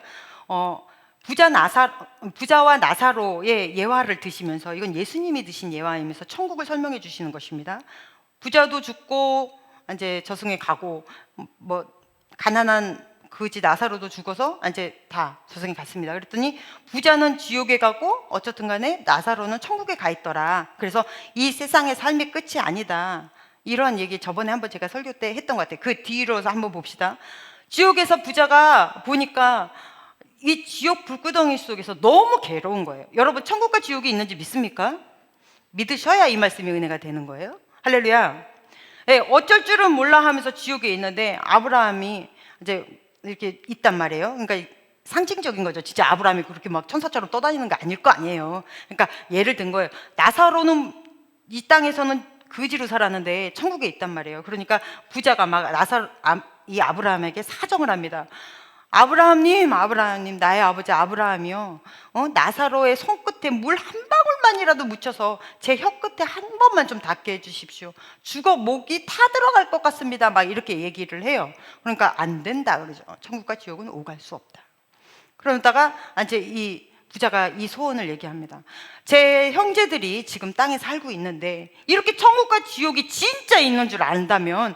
부자와 나사로의 예화를 드시면서, 이건 예수님이 드신 예화이면서 천국을 설명해 주시는 것입니다. 부자도 죽고 이제 저승에 가고 뭐 가난한 그지 나사로도 죽어서 이제 다 저승에 갔습니다. 그랬더니 부자는 지옥에 가고 어쨌든 간에 나사로는 천국에 가 있더라. 그래서 이 세상의 삶이 끝이 아니다. 이런 얘기 저번에 한번 제가 설교 때 했던 것 같아요. 그 뒤로서 한번 봅시다. 지옥에서 부자가 보니까 이 지옥 불구덩이 속에서 너무 괴로운 거예요. 여러분 천국과 지옥이 있는지 믿습니까? 믿으셔야 이 말씀이 은혜가 되는 거예요. 할렐루야. 네, 어쩔 줄은 몰라 하면서 지옥에 있는데 아브라함이 이제 이렇게 있단 말이에요. 그러니까 상징적인 거죠. 진짜 아브라함이 그렇게 막 천사처럼 떠다니는 게 아닐 거 아니에요. 그러니까 예를 든 거예요. 나사로는 이 땅에서는 거지로 살았는데 천국에 있단 말이에요. 그러니까 부자가 막 이 아브라함에게 사정을 합니다. 아브라함님, 나의 아버지 아브라함이요. 나사로의 손끝에 물 한 방울만이라도 묻혀서 제 혀끝에 한 번만 좀 닿게 해주십시오. 죽어 목이 타 들어갈 것 같습니다. 막 이렇게 얘기를 해요. 그러니까 안 된다 그러죠. 천국과 지옥은 오갈 수 없다. 그러다가 이제 이 부자가 이 소원을 얘기합니다. 제 형제들이 지금 땅에 살고 있는데 이렇게 천국과 지옥이 진짜 있는 줄 안다면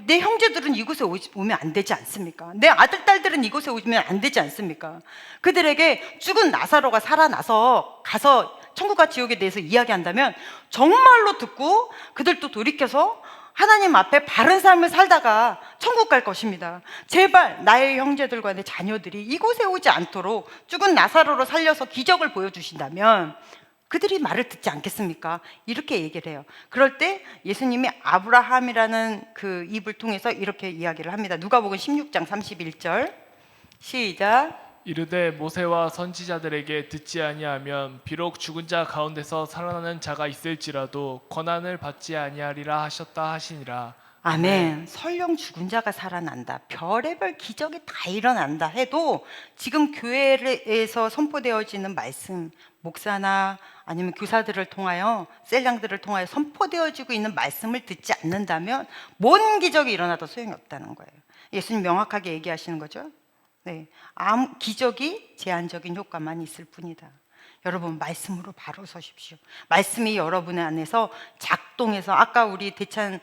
내 형제들은 이곳에 오면 안 되지 않습니까? 내 아들, 딸들은 이곳에 오면 안 되지 않습니까? 그들에게 죽은 나사로가 살아나서 가서 천국과 지옥에 대해서 이야기한다면 정말로 듣고 그들도 돌이켜서 하나님 앞에 바른 삶을 살다가 천국 갈 것입니다. 제발 나의 형제들과 내 자녀들이 이곳에 오지 않도록 죽은 나사로로 살려서 기적을 보여주신다면 그들이 말을 듣지 않겠습니까? 이렇게 얘기를 해요. 그럴 때 예수님이 아브라함이라는 그 입을 통해서 이렇게 이야기를 합니다. 누가복음 16장 31절 시작. 이르되 모세와 선지자들에게 듣지 아니하면 비록 죽은 자 가운데서 살아나는 자가 있을지라도 권한을 받지 아니하리라 하셨다 하시니라. 아멘. 설령 죽은 자가 살아난다, 별의별 기적이 다 일어난다 해도 지금 교회에서 선포되어지는 말씀, 목사나 아니면 교사들을 통하여, 셀량들을 통하여 선포되어지고 있는 말씀을 듣지 않는다면 뭔 기적이 일어나도 소용이 없다는 거예요. 예수님 명확하게 얘기하시는 거죠. 네, 아무 기적이 제한적인 효과만 있을 뿐이다. 여러분, 말씀으로 바로 서십시오. 말씀이 여러분의 안에서 작동해서, 아까 우리 대찬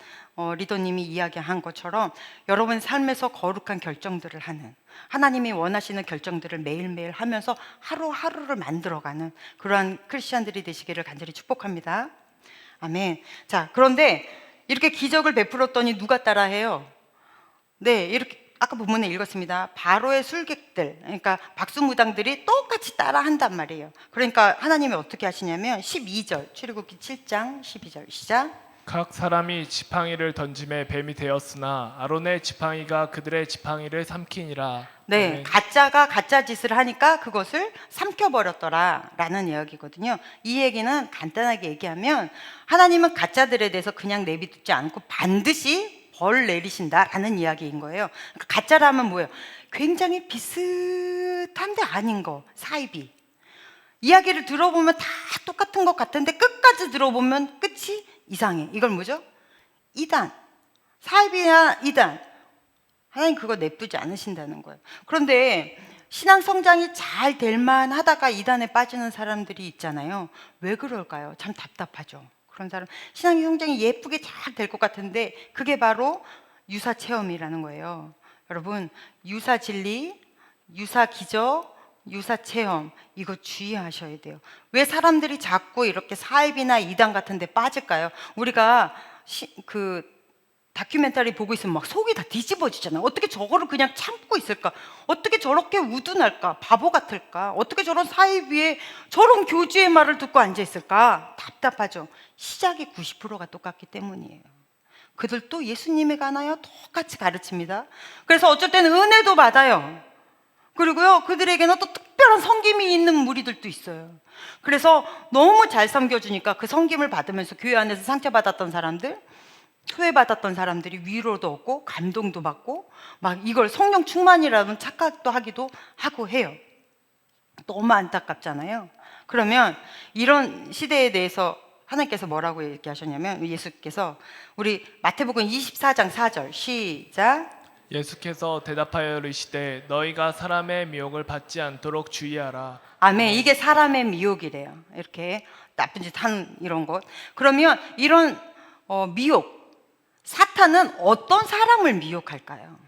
리더님이 이야기한 것처럼 여러분 삶에서 거룩한 결정들을 하는, 하나님이 원하시는 결정들을 매일매일 하면서 하루하루를 만들어가는 그러한 크리스찬들이 되시기를 간절히 축복합니다. 아멘. 자, 그런데 이렇게 기적을 베풀었더니 누가 따라해요? 네, 이렇게 아까 본문에 읽었습니다. 바로의 술객들, 그러니까 박수무당들이 똑같이 따라한단 말이에요. 그러니까 하나님이 어떻게 하시냐면 12절, 출애굽기 7장 12절 시작. 각 사람이 지팡이를 던짐에 뱀이 되었으나 아론의 지팡이가 그들의 지팡이를 삼키니라. 네, 가짜가 가짜 짓을 하니까 그것을 삼켜버렸더라 라는 이야기거든요. 이 얘기는 간단하게 얘기하면 하나님은 가짜들에 대해서 그냥 내비두지 않고 반드시 벌 내리신다라는 이야기인 거예요. 그러니까 가짜라면 뭐예요? 굉장히 비슷한데 아닌 거, 사이비. 이야기를 들어보면 다 똑같은 것 같은데 끝까지 들어보면 끝이 이상해. 이걸 뭐죠? 이단. 사이비나 이단. 하나님 그거 냅두지 않으신다는 거예요. 그런데 신앙 성장이 잘 될 만하다가 이단에 빠지는 사람들이 있잖아요. 왜 그럴까요? 참 답답하죠. 그런 사람, 신앙의 성장이 예쁘게 잘 될 것 같은데 그게 바로 유사 체험이라는 거예요. 여러분, 유사 진리, 유사 기적, 유사 체험, 이거 주의하셔야 돼요. 왜 사람들이 자꾸 이렇게 사입이나 이단 같은 데 빠질까요? 우리가 다큐멘터리 보고 있으면 막 속이 다 뒤집어지잖아요. 어떻게 저거를 그냥 참고 있을까? 어떻게 저렇게 우둔할까? 바보 같을까? 어떻게 저런 사입 위에 저런 교주의 말을 듣고 앉아있을까? 답답하죠. 시작이 90%가 똑같기 때문이에요. 그들도 예수님에 관하여 똑같이 가르칩니다. 그래서 어쩔 때는 은혜도 받아요. 그리고요, 그들에게는 또 특별한 섬김이 있는 무리들도 있어요. 그래서 너무 잘 섬겨주니까 그 섬김을 받으면서 교회 안에서 상처받았던 사람들, 소외받았던 사람들이 위로도 얻고 감동도 받고 막 이걸 성령 충만이라는 착각도 하기도 하고 해요. 너무 안타깝잖아요. 그러면 이런 시대에 대해서 하나님께서 뭐라고 얘기하셨냐면, 예수께서 우리 마태복음 24장 4절 시작. 예수께서 대답하여 이르시되 너희가 사람의 미혹을 받지 않도록 주의하라. 아멘. 이게 사람의 미혹이래요. 이렇게 나쁜 짓 하는 이런 것. 그러면 이런 미혹, 사탄은 어떤 사람을 미혹할까요?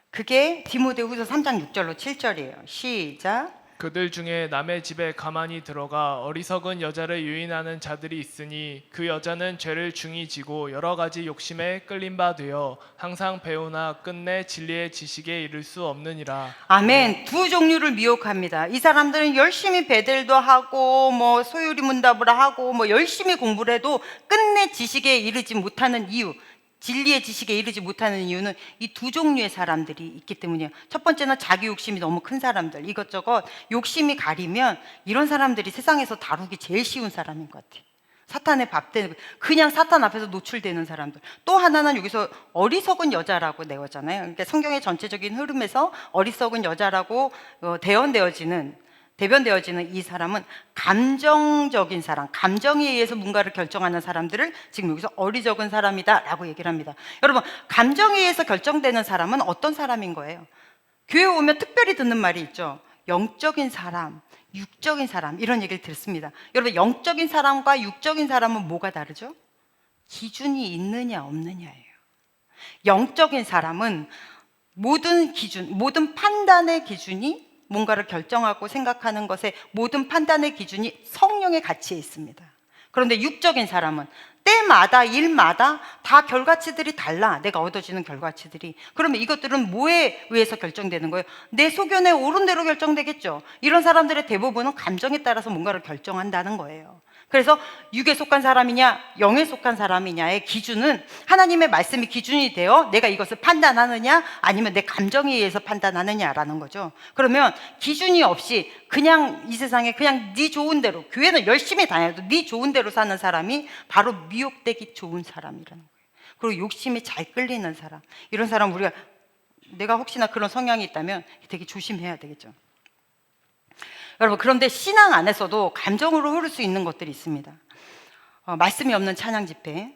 그게 디모데후서 3장 6절로 7절이에요. 시작. 그들 중에 남의 집에 가만히 들어가 어리석은 여자를 유인하는 자들이 있으니 그 여자는 죄를 중히 지고 여러 가지 욕심에 끌린 바 되어 항상 배우나 끝내 진리의 지식에 이를 수 없느니라. 아멘. 두 종류를 미혹합니다. 이 사람들은 열심히 베델도 하고 뭐 소유리 문답을 하고 뭐 열심히 공부를 해도 끝내 지식에 이르지 못하는 이유, 진리의 지식에 이르지 못하는 이유는 이 두 종류의 사람들이 있기 때문이에요. 첫 번째는 자기 욕심이 너무 큰 사람들, 이것저것 욕심이 가리면 이런 사람들이 세상에서 다루기 제일 쉬운 사람인 것 같아요. 사탄의 밥되는, 그냥 사탄 앞에서 노출되는 사람들. 또 하나는 여기서 어리석은 여자라고 내었잖아요. 그러니까 성경의 전체적인 흐름에서 어리석은 여자라고 대변되어지는 이 사람은 감정적인 사람, 감정에 의해서 뭔가를 결정하는 사람들을 지금 여기서 어리석은 사람이다 라고 얘기를 합니다. 여러분, 감정에 의해서 결정되는 사람은 어떤 사람인 거예요? 교회 오면 특별히 듣는 말이 있죠. 영적인 사람, 육적인 사람, 이런 얘기를 듣습니다. 여러분, 영적인 사람과 육적인 사람은 뭐가 다르죠? 기준이 있느냐 없느냐예요. 영적인 사람은 모든 기준, 모든 판단의 기준이, 뭔가를 결정하고 생각하는 것에 모든 판단의 기준이 성령의 가치에 있습니다. 그런데 육적인 사람은 때마다 일마다 다 결과치들이 달라. 내가 얻어지는 결과치들이. 그러면 이것들은 뭐에 의해서 결정되는 거예요? 내 소견에 옳은 대로 결정되겠죠. 이런 사람들의 대부분은 감정에 따라서 뭔가를 결정한다는 거예요. 그래서 육에 속한 사람이냐 영에 속한 사람이냐의 기준은 하나님의 말씀이 기준이 되어 내가 이것을 판단하느냐 아니면 내 감정에 의해서 판단하느냐라는 거죠. 그러면 기준이 없이 그냥 이 세상에 그냥 네 좋은 대로, 교회는 열심히 다녀도 네 좋은 대로 사는 사람이 바로 미혹되기 좋은 사람이라는 거예요. 그리고 욕심이 잘 끌리는 사람, 이런 사람 우리가 내가 혹시나 그런 성향이 있다면 되게 조심해야 되겠죠. 여러분, 그런데 신앙 안에서도 감정으로 흐를 수 있는 것들이 있습니다. 말씀이 없는 찬양 집회,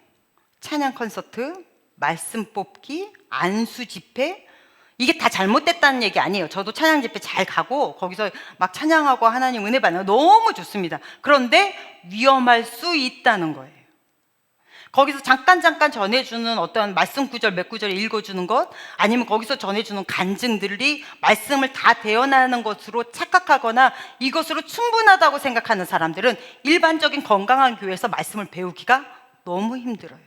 찬양 콘서트, 말씀 뽑기, 안수 집회, 이게 다 잘못됐다는 얘기 아니에요. 저도 찬양 집회 잘 가고 거기서 막 찬양하고 하나님 은혜 받는 거 너무 좋습니다. 그런데 위험할 수 있다는 거예요. 거기서 잠깐 전해주는 어떤 말씀 구절 몇 구절 읽어주는 것, 아니면 거기서 전해주는 간증들이 말씀을 다 대언하는 것으로 착각하거나 이것으로 충분하다고 생각하는 사람들은 일반적인 건강한 교회에서 말씀을 배우기가 너무 힘들어요.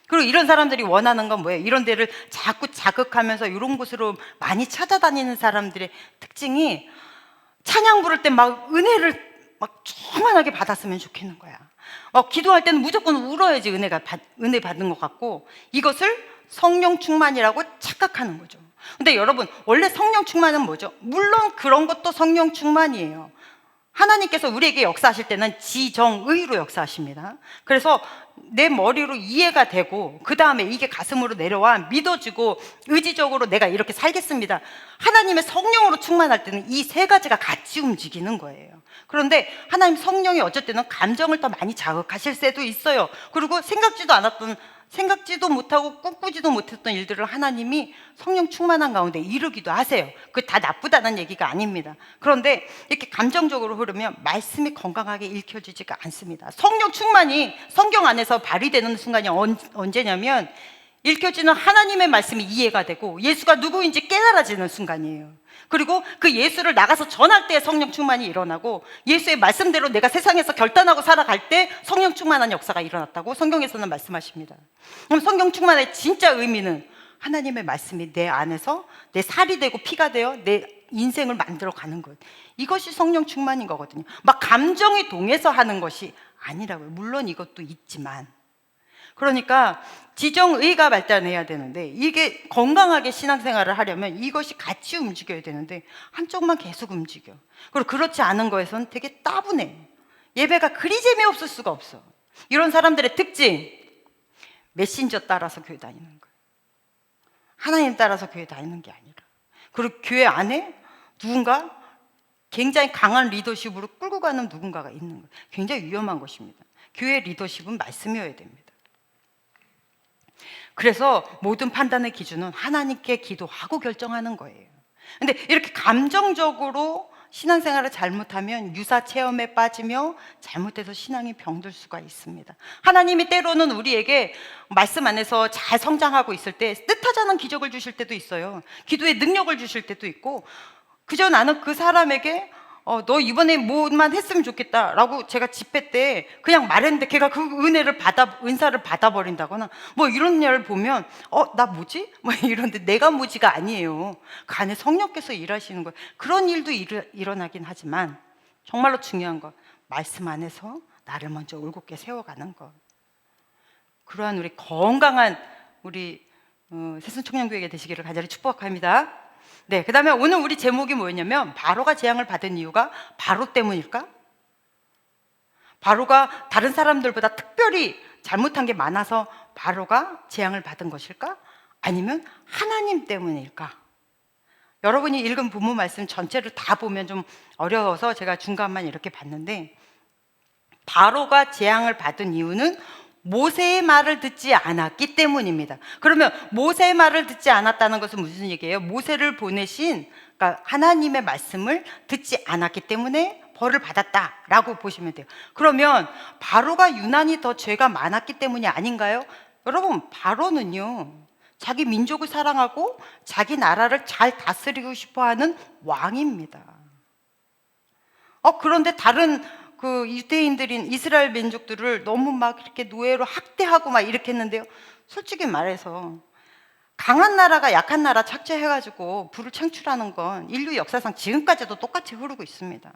그리고 이런 사람들이 원하는 건 뭐예요? 이런 데를 자꾸 자극하면서 이런 곳으로 많이 찾아다니는 사람들의 특징이 찬양 부를 때 막 은혜를 막 충만하게 받았으면 좋겠는 거야. 기도할 때는 무조건 울어야지 은혜 받는 것 같고, 이것을 성령 충만이라고 착각하는 거죠. 근데 여러분, 원래 성령 충만은 뭐죠? 물론 그런 것도 성령 충만이에요. 하나님께서 우리에게 역사하실 때는 지정의로 역사하십니다. 그래서 내 머리로 이해가 되고 그 다음에 이게 가슴으로 내려와 믿어지고 의지적으로 내가 이렇게 살겠습니다. 하나님의 성령으로 충만할 때는 이 세 가지가 같이 움직이는 거예요. 그런데 하나님 성령이 어쩔 때는 감정을 더 많이 자극하실 때도 있어요. 그리고 생각지도 못하고 꿈꾸지도 못했던 일들을 하나님이 성령 충만한 가운데 이루기도 하세요. 그게 다 나쁘다는 얘기가 아닙니다. 그런데 이렇게 감정적으로 흐르면 말씀이 건강하게 읽혀지지가 않습니다. 성령 충만이 성경 안에서 발휘되는 순간이 언제냐면, 읽혀지는 하나님의 말씀이 이해가 되고 예수가 누구인지 깨달아지는 순간이에요. 그리고 그 예수를 나가서 전할 때 성령 충만이 일어나고, 예수의 말씀대로 내가 세상에서 결단하고 살아갈 때 성령 충만한 역사가 일어났다고 성경에서는 말씀하십니다. 그럼 성령 충만의 진짜 의미는 하나님의 말씀이 내 안에서 내 살이 되고 피가 되어 내 인생을 만들어가는 것, 이것이 성령 충만인 거거든요. 막 감정이 동해서 하는 것이 아니라고요. 물론 이것도 있지만, 그러니까 지정의가 발달해야 되는데, 이게 건강하게 신앙생활을 하려면 이것이 같이 움직여야 되는데 한쪽만 계속 움직여. 그리고 그렇지 않은 거에서는 되게 따분해. 예배가 그리 재미없을 수가 없어. 이런 사람들의 특징, 메신저 따라서 교회 다니는 거예요. 하나님 따라서 교회 다니는 게 아니라. 그리고 교회 안에 누군가 굉장히 강한 리더십으로 끌고 가는 누군가가 있는 거예요. 굉장히 위험한 것입니다. 교회 리더십은 말씀이어야 됩니다. 그래서 모든 판단의 기준은 하나님께 기도하고 결정하는 거예요. 근데 이렇게 감정적으로 신앙생활을 잘못하면 유사 체험에 빠지며 잘못해서 신앙이 병들 수가 있습니다. 하나님이 때로는 우리에게 말씀 안에서 잘 성장하고 있을 때 뜻하지 않은 기적을 주실 때도 있어요. 기도의 능력을 주실 때도 있고, 그저 나는 그 사람에게 너 이번에 뭐만 했으면 좋겠다 라고 제가 집회 때 그냥 말했는데 걔가 그 은사를 받아버린다거나 뭐 이런 일 보면 나 뭐지? 뭐 이런데 내가 뭐지가 아니에요. 그 안에 성령께서 일하시는 거예요. 그런 일도 일어나긴 하지만 정말로 중요한 건 말씀 안에서 나를 먼저 올곧게 세워가는 것. 그러한 우리 건강한 우리 새순청년교회가 되시기를 간절히 축복합니다. 네, 그 다음에 오늘 우리 제목이 뭐였냐면, 바로가 재앙을 받은 이유가 바로 때문일까? 바로가 다른 사람들보다 특별히 잘못한 게 많아서 바로가 재앙을 받은 것일까? 아니면 하나님 때문일까? 여러분이 읽은 본문 말씀 전체를 다 보면 좀 어려워서 제가 중간만 이렇게 봤는데, 바로가 재앙을 받은 이유는 모세의 말을 듣지 않았기 때문입니다. 그러면 모세의 말을 듣지 않았다는 것은 무슨 얘기예요? 모세를 보내신, 그러니까 하나님의 말씀을 듣지 않았기 때문에 벌을 받았다라고 보시면 돼요. 그러면 바로가 유난히 더 죄가 많았기 때문이 아닌가요? 여러분, 바로는요, 자기 민족을 사랑하고 자기 나라를 잘 다스리고 싶어하는 왕입니다. 그런데 다른 그 유대인들인 이스라엘 민족들을 너무 막 이렇게 노예로 학대하고 막 이렇게 했는데요, 솔직히 말해서 강한 나라가 약한 나라 착취해가지고 부를 창출하는 건 인류 역사상 지금까지도 똑같이 흐르고 있습니다.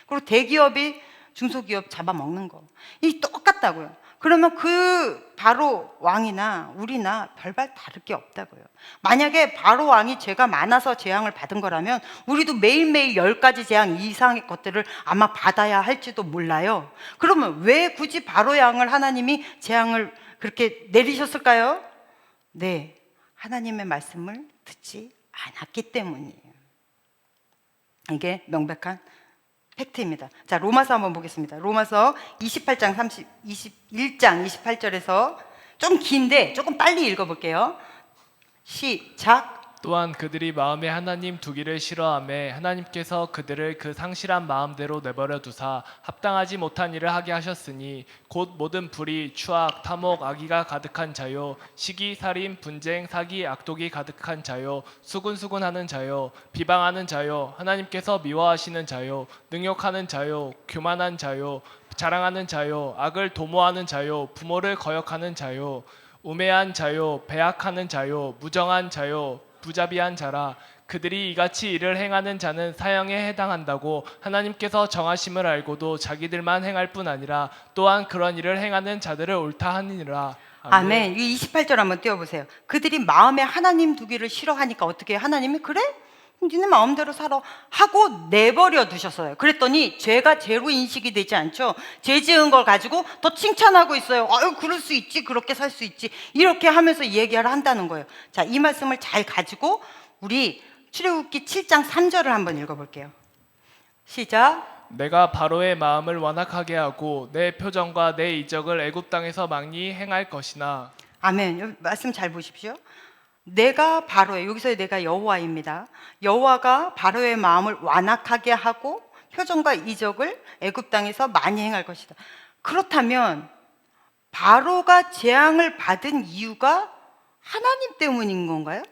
그리고 대기업이 중소기업 잡아먹는 거, 이 똑같다고요. 그러면 그 바로 왕이나 우리나 별반 다를 게 없다고요. 만약에 바로 왕이 죄가 많아서 재앙을 받은 거라면 우리도 매일매일 10가지 재앙 이상의 것들을 아마 받아야 할지도 몰라요. 그러면 왜 굳이 바로 왕을 하나님이 재앙을 그렇게 내리셨을까요? 네, 하나님의 말씀을 듣지 않았기 때문이에요. 이게 명백한 팩트입니다. 자, 로마서 한번 보겠습니다. 로마서 21장 28절에서 좀 긴데 조금 빨리 읽어볼게요. 시작. 또한 그들이 마음에 하나님 두기를 싫어하매 하나님께서 그들을 그 상실한 마음대로 내버려 두사 합당하지 못한 일을 하게 하셨으니 곧 모든 불의, 추악, 탐욕, 악의가 가득한 자요 시기, 살인, 분쟁, 사기, 악독이 가득한 자요 수군수군하는 자요 비방하는 자요 하나님께서 미워하시는 자요 능욕하는 자요 교만한 자요 자랑하는 자요 악을 도모하는 자요 부모를 거역하는 자요 우매한 자요 배악하는 자요 무정한 자요 부자비한 자라. 그들이 이같이 일을 행하는 자는 사형에 해당한다고 하나님께서 정하심을 알고도 자기들만 행할 뿐 아니라 또한 그런 일을 행하는 자들을 옳다 하니라. 아멘. 이 28절 한번 띄워보세요. 그들이 마음에 하나님 두기를 싫어하니까 어떻게 해요? 하나님이 그래? 니네 마음대로 살아 하고 내버려 두셨어요. 그랬더니 죄가 죄로 인식이 되지 않죠. 죄 지은 걸 가지고 더 칭찬하고 있어요. 아유, 그럴 수 있지, 그렇게 살 수 있지, 이렇게 하면서 얘기를 한다는 거예요. 자, 이 말씀을 잘 가지고 우리 출애굽기 7장 3절을 한번 읽어볼게요. 시작. 내가 바로의 마음을 완악하게 하고 내 표정과 내 이적을 애굽 땅에서 망리 행할 것이나. 아멘. 여기 말씀 잘 보십시오. 내가 바로의, 여기서 내가 여호와입니다. 여호와가 바로의 마음을 완악하게 하고 표정과 이적을 애굽 땅에서 많이 행할 것이다. 그렇다면 바로가 재앙을 받은 이유가 하나님 때문인 건가요?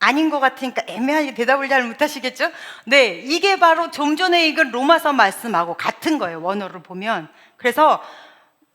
아닌 것 같으니까 애매하게 대답을 잘 못하시겠죠? 네, 이게 바로 좀 전에 읽은 로마서 말씀하고 같은 거예요, 원어를 보면. 그래서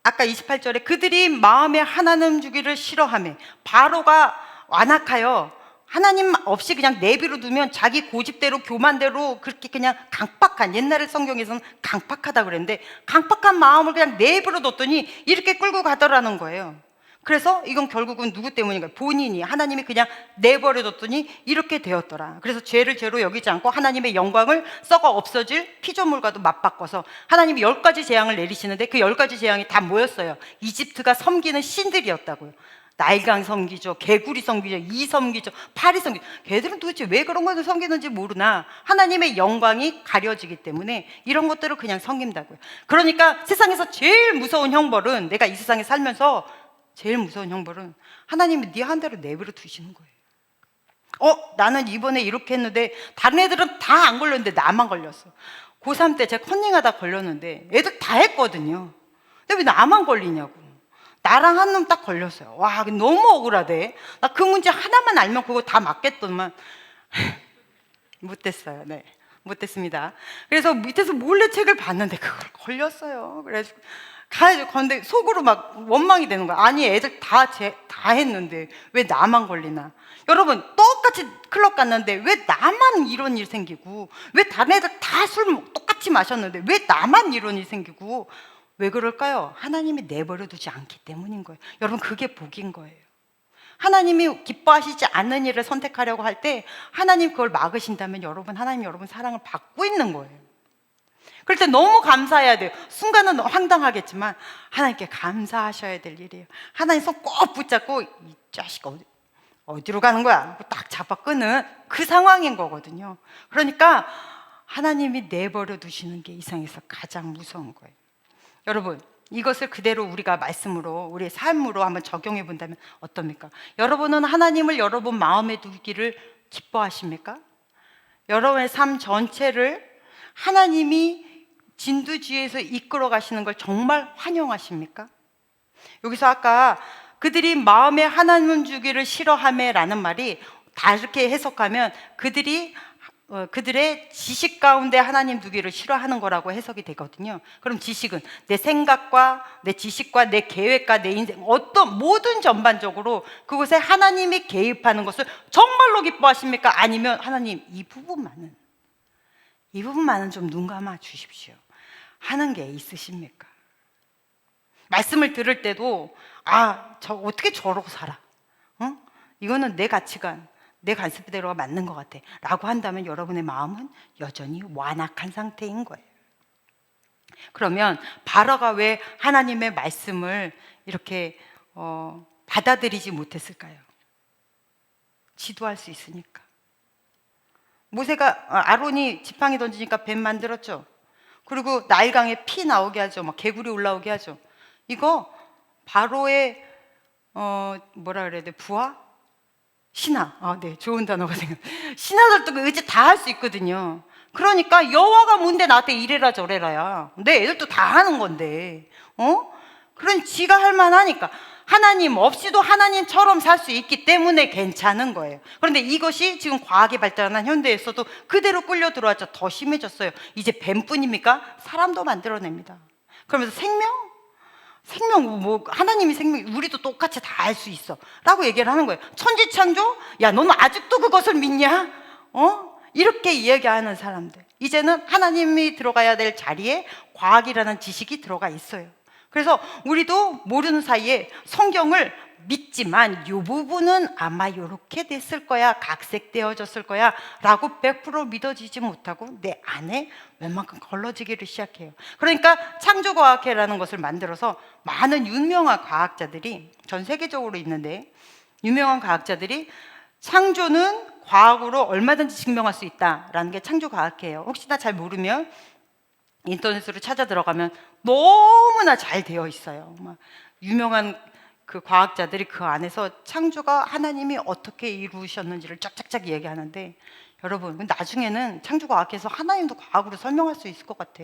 아까 28절에 그들이 마음에 하나님 주기를 싫어하며 바로가 완악하여 하나님 없이 그냥 내비로 두면 자기 고집대로 교만대로 그렇게 그냥 강팍한, 옛날에 성경에서는 강팍하다 그랬는데 강팍한 마음을 그냥 내비로 뒀더니 이렇게 끌고 가더라는 거예요. 그래서 이건 결국은 누구 때문인가? 본인이, 하나님이 그냥 내버려 뒀더니 이렇게 되었더라. 그래서 죄를 죄로 여기지 않고 하나님의 영광을 썩어 없어질 피조물과도 맞바꿔서 하나님이 10가지 재앙을 내리시는데 그 10가지 재앙이 다 뭐였어요? 이집트가 섬기는 신들이었다고요. 나일강 섬기죠, 개구리 섬기죠, 이 섬기죠, 파리 섬기죠. 걔들은 도대체 왜 그런 것을 섬기는지 모르나 하나님의 영광이 가려지기 때문에 이런 것들을 그냥 섬긴다고요. 그러니까 세상에서 제일 무서운 형벌은, 내가 이 세상에 살면서 제일 무서운 형벌은 하나님이 네 한 대로 내버려 두시는 거예요. 나는 이번에 이렇게 했는데 다른 애들은 다 안 걸렸는데 나만 걸렸어. 고3 때 제가 컨닝하다 걸렸는데 애들 다 했거든요. 근데 왜 나만 걸리냐고. 나랑 한 놈 딱 걸렸어요. 와, 너무 억울하대. 나 그 문제 하나만 알면 그거 다 맞겠더만. 못됐어요. 네, 못됐습니다. 그래서 밑에서 몰래 책을 봤는데 그걸 걸렸어요. 그래서 가야죠. 근데 속으로 막 원망이 되는 거야. 아니, 애들 다 했는데 왜 나만 걸리나. 여러분, 똑같이 클럽 갔는데 왜 나만 이런 일 생기고, 왜 다른 애들 다 술 똑같이 마셨는데 왜 나만 이런 일 생기고, 왜 그럴까요? 하나님이 내버려 두지 않기 때문인 거예요. 여러분, 그게 복인 거예요. 하나님이 기뻐하시지 않는 일을 선택하려고 할 때 하나님 그걸 막으신다면 여러분, 하나님 여러분 사랑을 받고 있는 거예요. 그럴 때 너무 감사해야 돼요. 순간은 황당하겠지만 하나님께 감사하셔야 될 일이에요. 하나님 손 꼭 붙잡고 이 자식 어디로 가는 거야? 딱 잡아 끄는 그 상황인 거거든요. 그러니까 하나님이 내버려 두시는 게 이 세상에서 가장 무서운 거예요. 여러분, 이것을 그대로 우리가 말씀으로, 우리의 삶으로 한번 적용해 본다면 어떻습니까? 여러분은 하나님을 여러분 마음에 두기를 기뻐하십니까? 여러분의 삶 전체를 하나님이 진두지휘에서 이끌어 가시는 걸 정말 환영하십니까? 여기서 아까 그들이 마음에 하나님 주기를 싫어하매라는 말이 다르게 해석하면 그들의 지식 가운데 하나님 두기를 싫어하는 거라고 해석이 되거든요. 그럼 지식은 내 생각과 내 지식과 내 계획과 내 인생, 어떤 모든 전반적으로 그곳에 하나님이 개입하는 것을 정말로 기뻐하십니까? 아니면 하나님 이 부분만은 좀 눈 감아 주십시오 하는 게 있으십니까? 말씀을 들을 때도 저 어떻게 저러고 살아? 이거는 내 가치관, 내 관습대로가 맞는 것 같아 라고 한다면 여러분의 마음은 여전히 완악한 상태인 거예요. 그러면 바로가 왜 하나님의 말씀을 이렇게 받아들이지 못했을까요? 지도할 수 있으니까. 모세가 아론이 지팡이 던지니까 뱀 만들었죠. 그리고 나일강에 피 나오게 하죠. 막 개구리 올라오게 하죠. 이거 바로의 뭐라 그래야 돼? 부하? 신하. 네, 좋은 단어가 생각. 신하들도 그 의지 다 할 수 있거든요. 그러니까 여호와가 뭔데 나한테 이래라 저래라야. 내 애들도 다 하는 건데. 그러니 지가 할 만하니까. 하나님 없이도 하나님처럼 살 수 있기 때문에 괜찮은 거예요. 그런데 이것이 지금 과학이 발달한 현대에서도 그대로 끌려 들어왔죠. 더 심해졌어요. 이제 뱀뿐입니까? 사람도 만들어냅니다. 그러면서 생명 뭐 하나님이 생명 우리도 똑같이 다 알 수 있어 라고 얘기를 하는 거예요. 천지창조? 야 너는 아직도 그것을 믿냐? 이렇게 이야기하는 사람들. 이제는 하나님이 들어가야 될 자리에 과학이라는 지식이 들어가 있어요. 그래서 우리도 모르는 사이에 성경을 믿지만 이 부분은 아마 이렇게 됐을 거야, 각색되어졌을 거야 라고 100% 믿어지지 못하고 내 안에 웬만큼 걸러지기를 시작해요. 그러니까 창조과학회라는 것을 만들어서 많은 유명한 과학자들이 전 세계적으로 있는데, 유명한 과학자들이 창조는 과학으로 얼마든지 증명할 수 있다라는 게 창조과학회예요. 혹시나 잘 모르면 인터넷으로 찾아 들어가면 너무나 잘 되어 있어요. 막 유명한 그 과학자들이 그 안에서 창조가 하나님이 어떻게 이루셨는지를 쫙쫙쫙 얘기하는데, 여러분 나중에는 창조과학에서 하나님도 과학으로 설명할 수 있을 것 같아.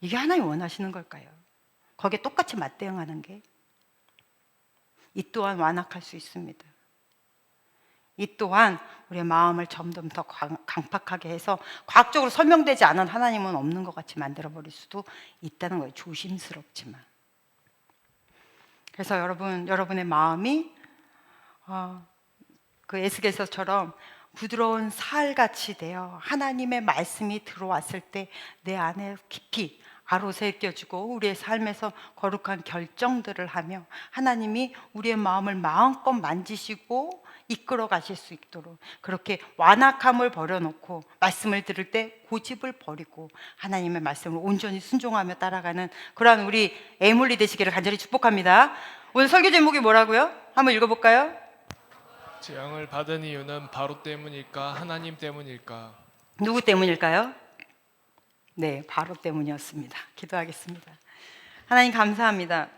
이게 하나님 원하시는 걸까요? 거기에 똑같이 맞대응하는 게 이 또한 완악할 수 있습니다. 이 또한 우리의 마음을 점점 더 강팍하게 해서 과학적으로 설명되지 않은 하나님은 없는 것 같이 만들어버릴 수도 있다는 거예요. 조심스럽지만. 그래서 여러분의 마음이 그 에스겔서처럼 부드러운 살같이 되어 하나님의 말씀이 들어왔을 때 내 안에 깊이 아롯에 껴주고 우리의 삶에서 거룩한 결정들을 하며 하나님이 우리의 마음을 마음껏 만지시고 이끌어 가실 수 있도록 그렇게 완악함을 버려놓고 말씀을 들을 때 고집을 버리고 하나님의 말씀을 온전히 순종하며 따라가는 그러한 우리 애물리 되시기를 간절히 축복합니다. 오늘 설교 제목이 뭐라고요? 한번 읽어볼까요? 재앙을 받은 이유는 바로 때문일까 하나님 때문일까? 누구 때문일까요? 네, 바로 때문이었습니다. 기도하겠습니다. 하나님 감사합니다.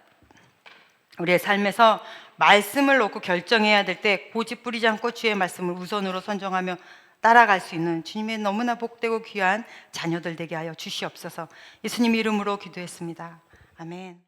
우리의 삶에서 말씀을 놓고 결정해야 될 때 고집 부리지 않고 주의 말씀을 우선으로 선정하며 따라갈 수 있는 주님의 너무나 복되고 귀한 자녀들 되게 하여 주시옵소서. 예수님 이름으로 기도했습니다. 아멘.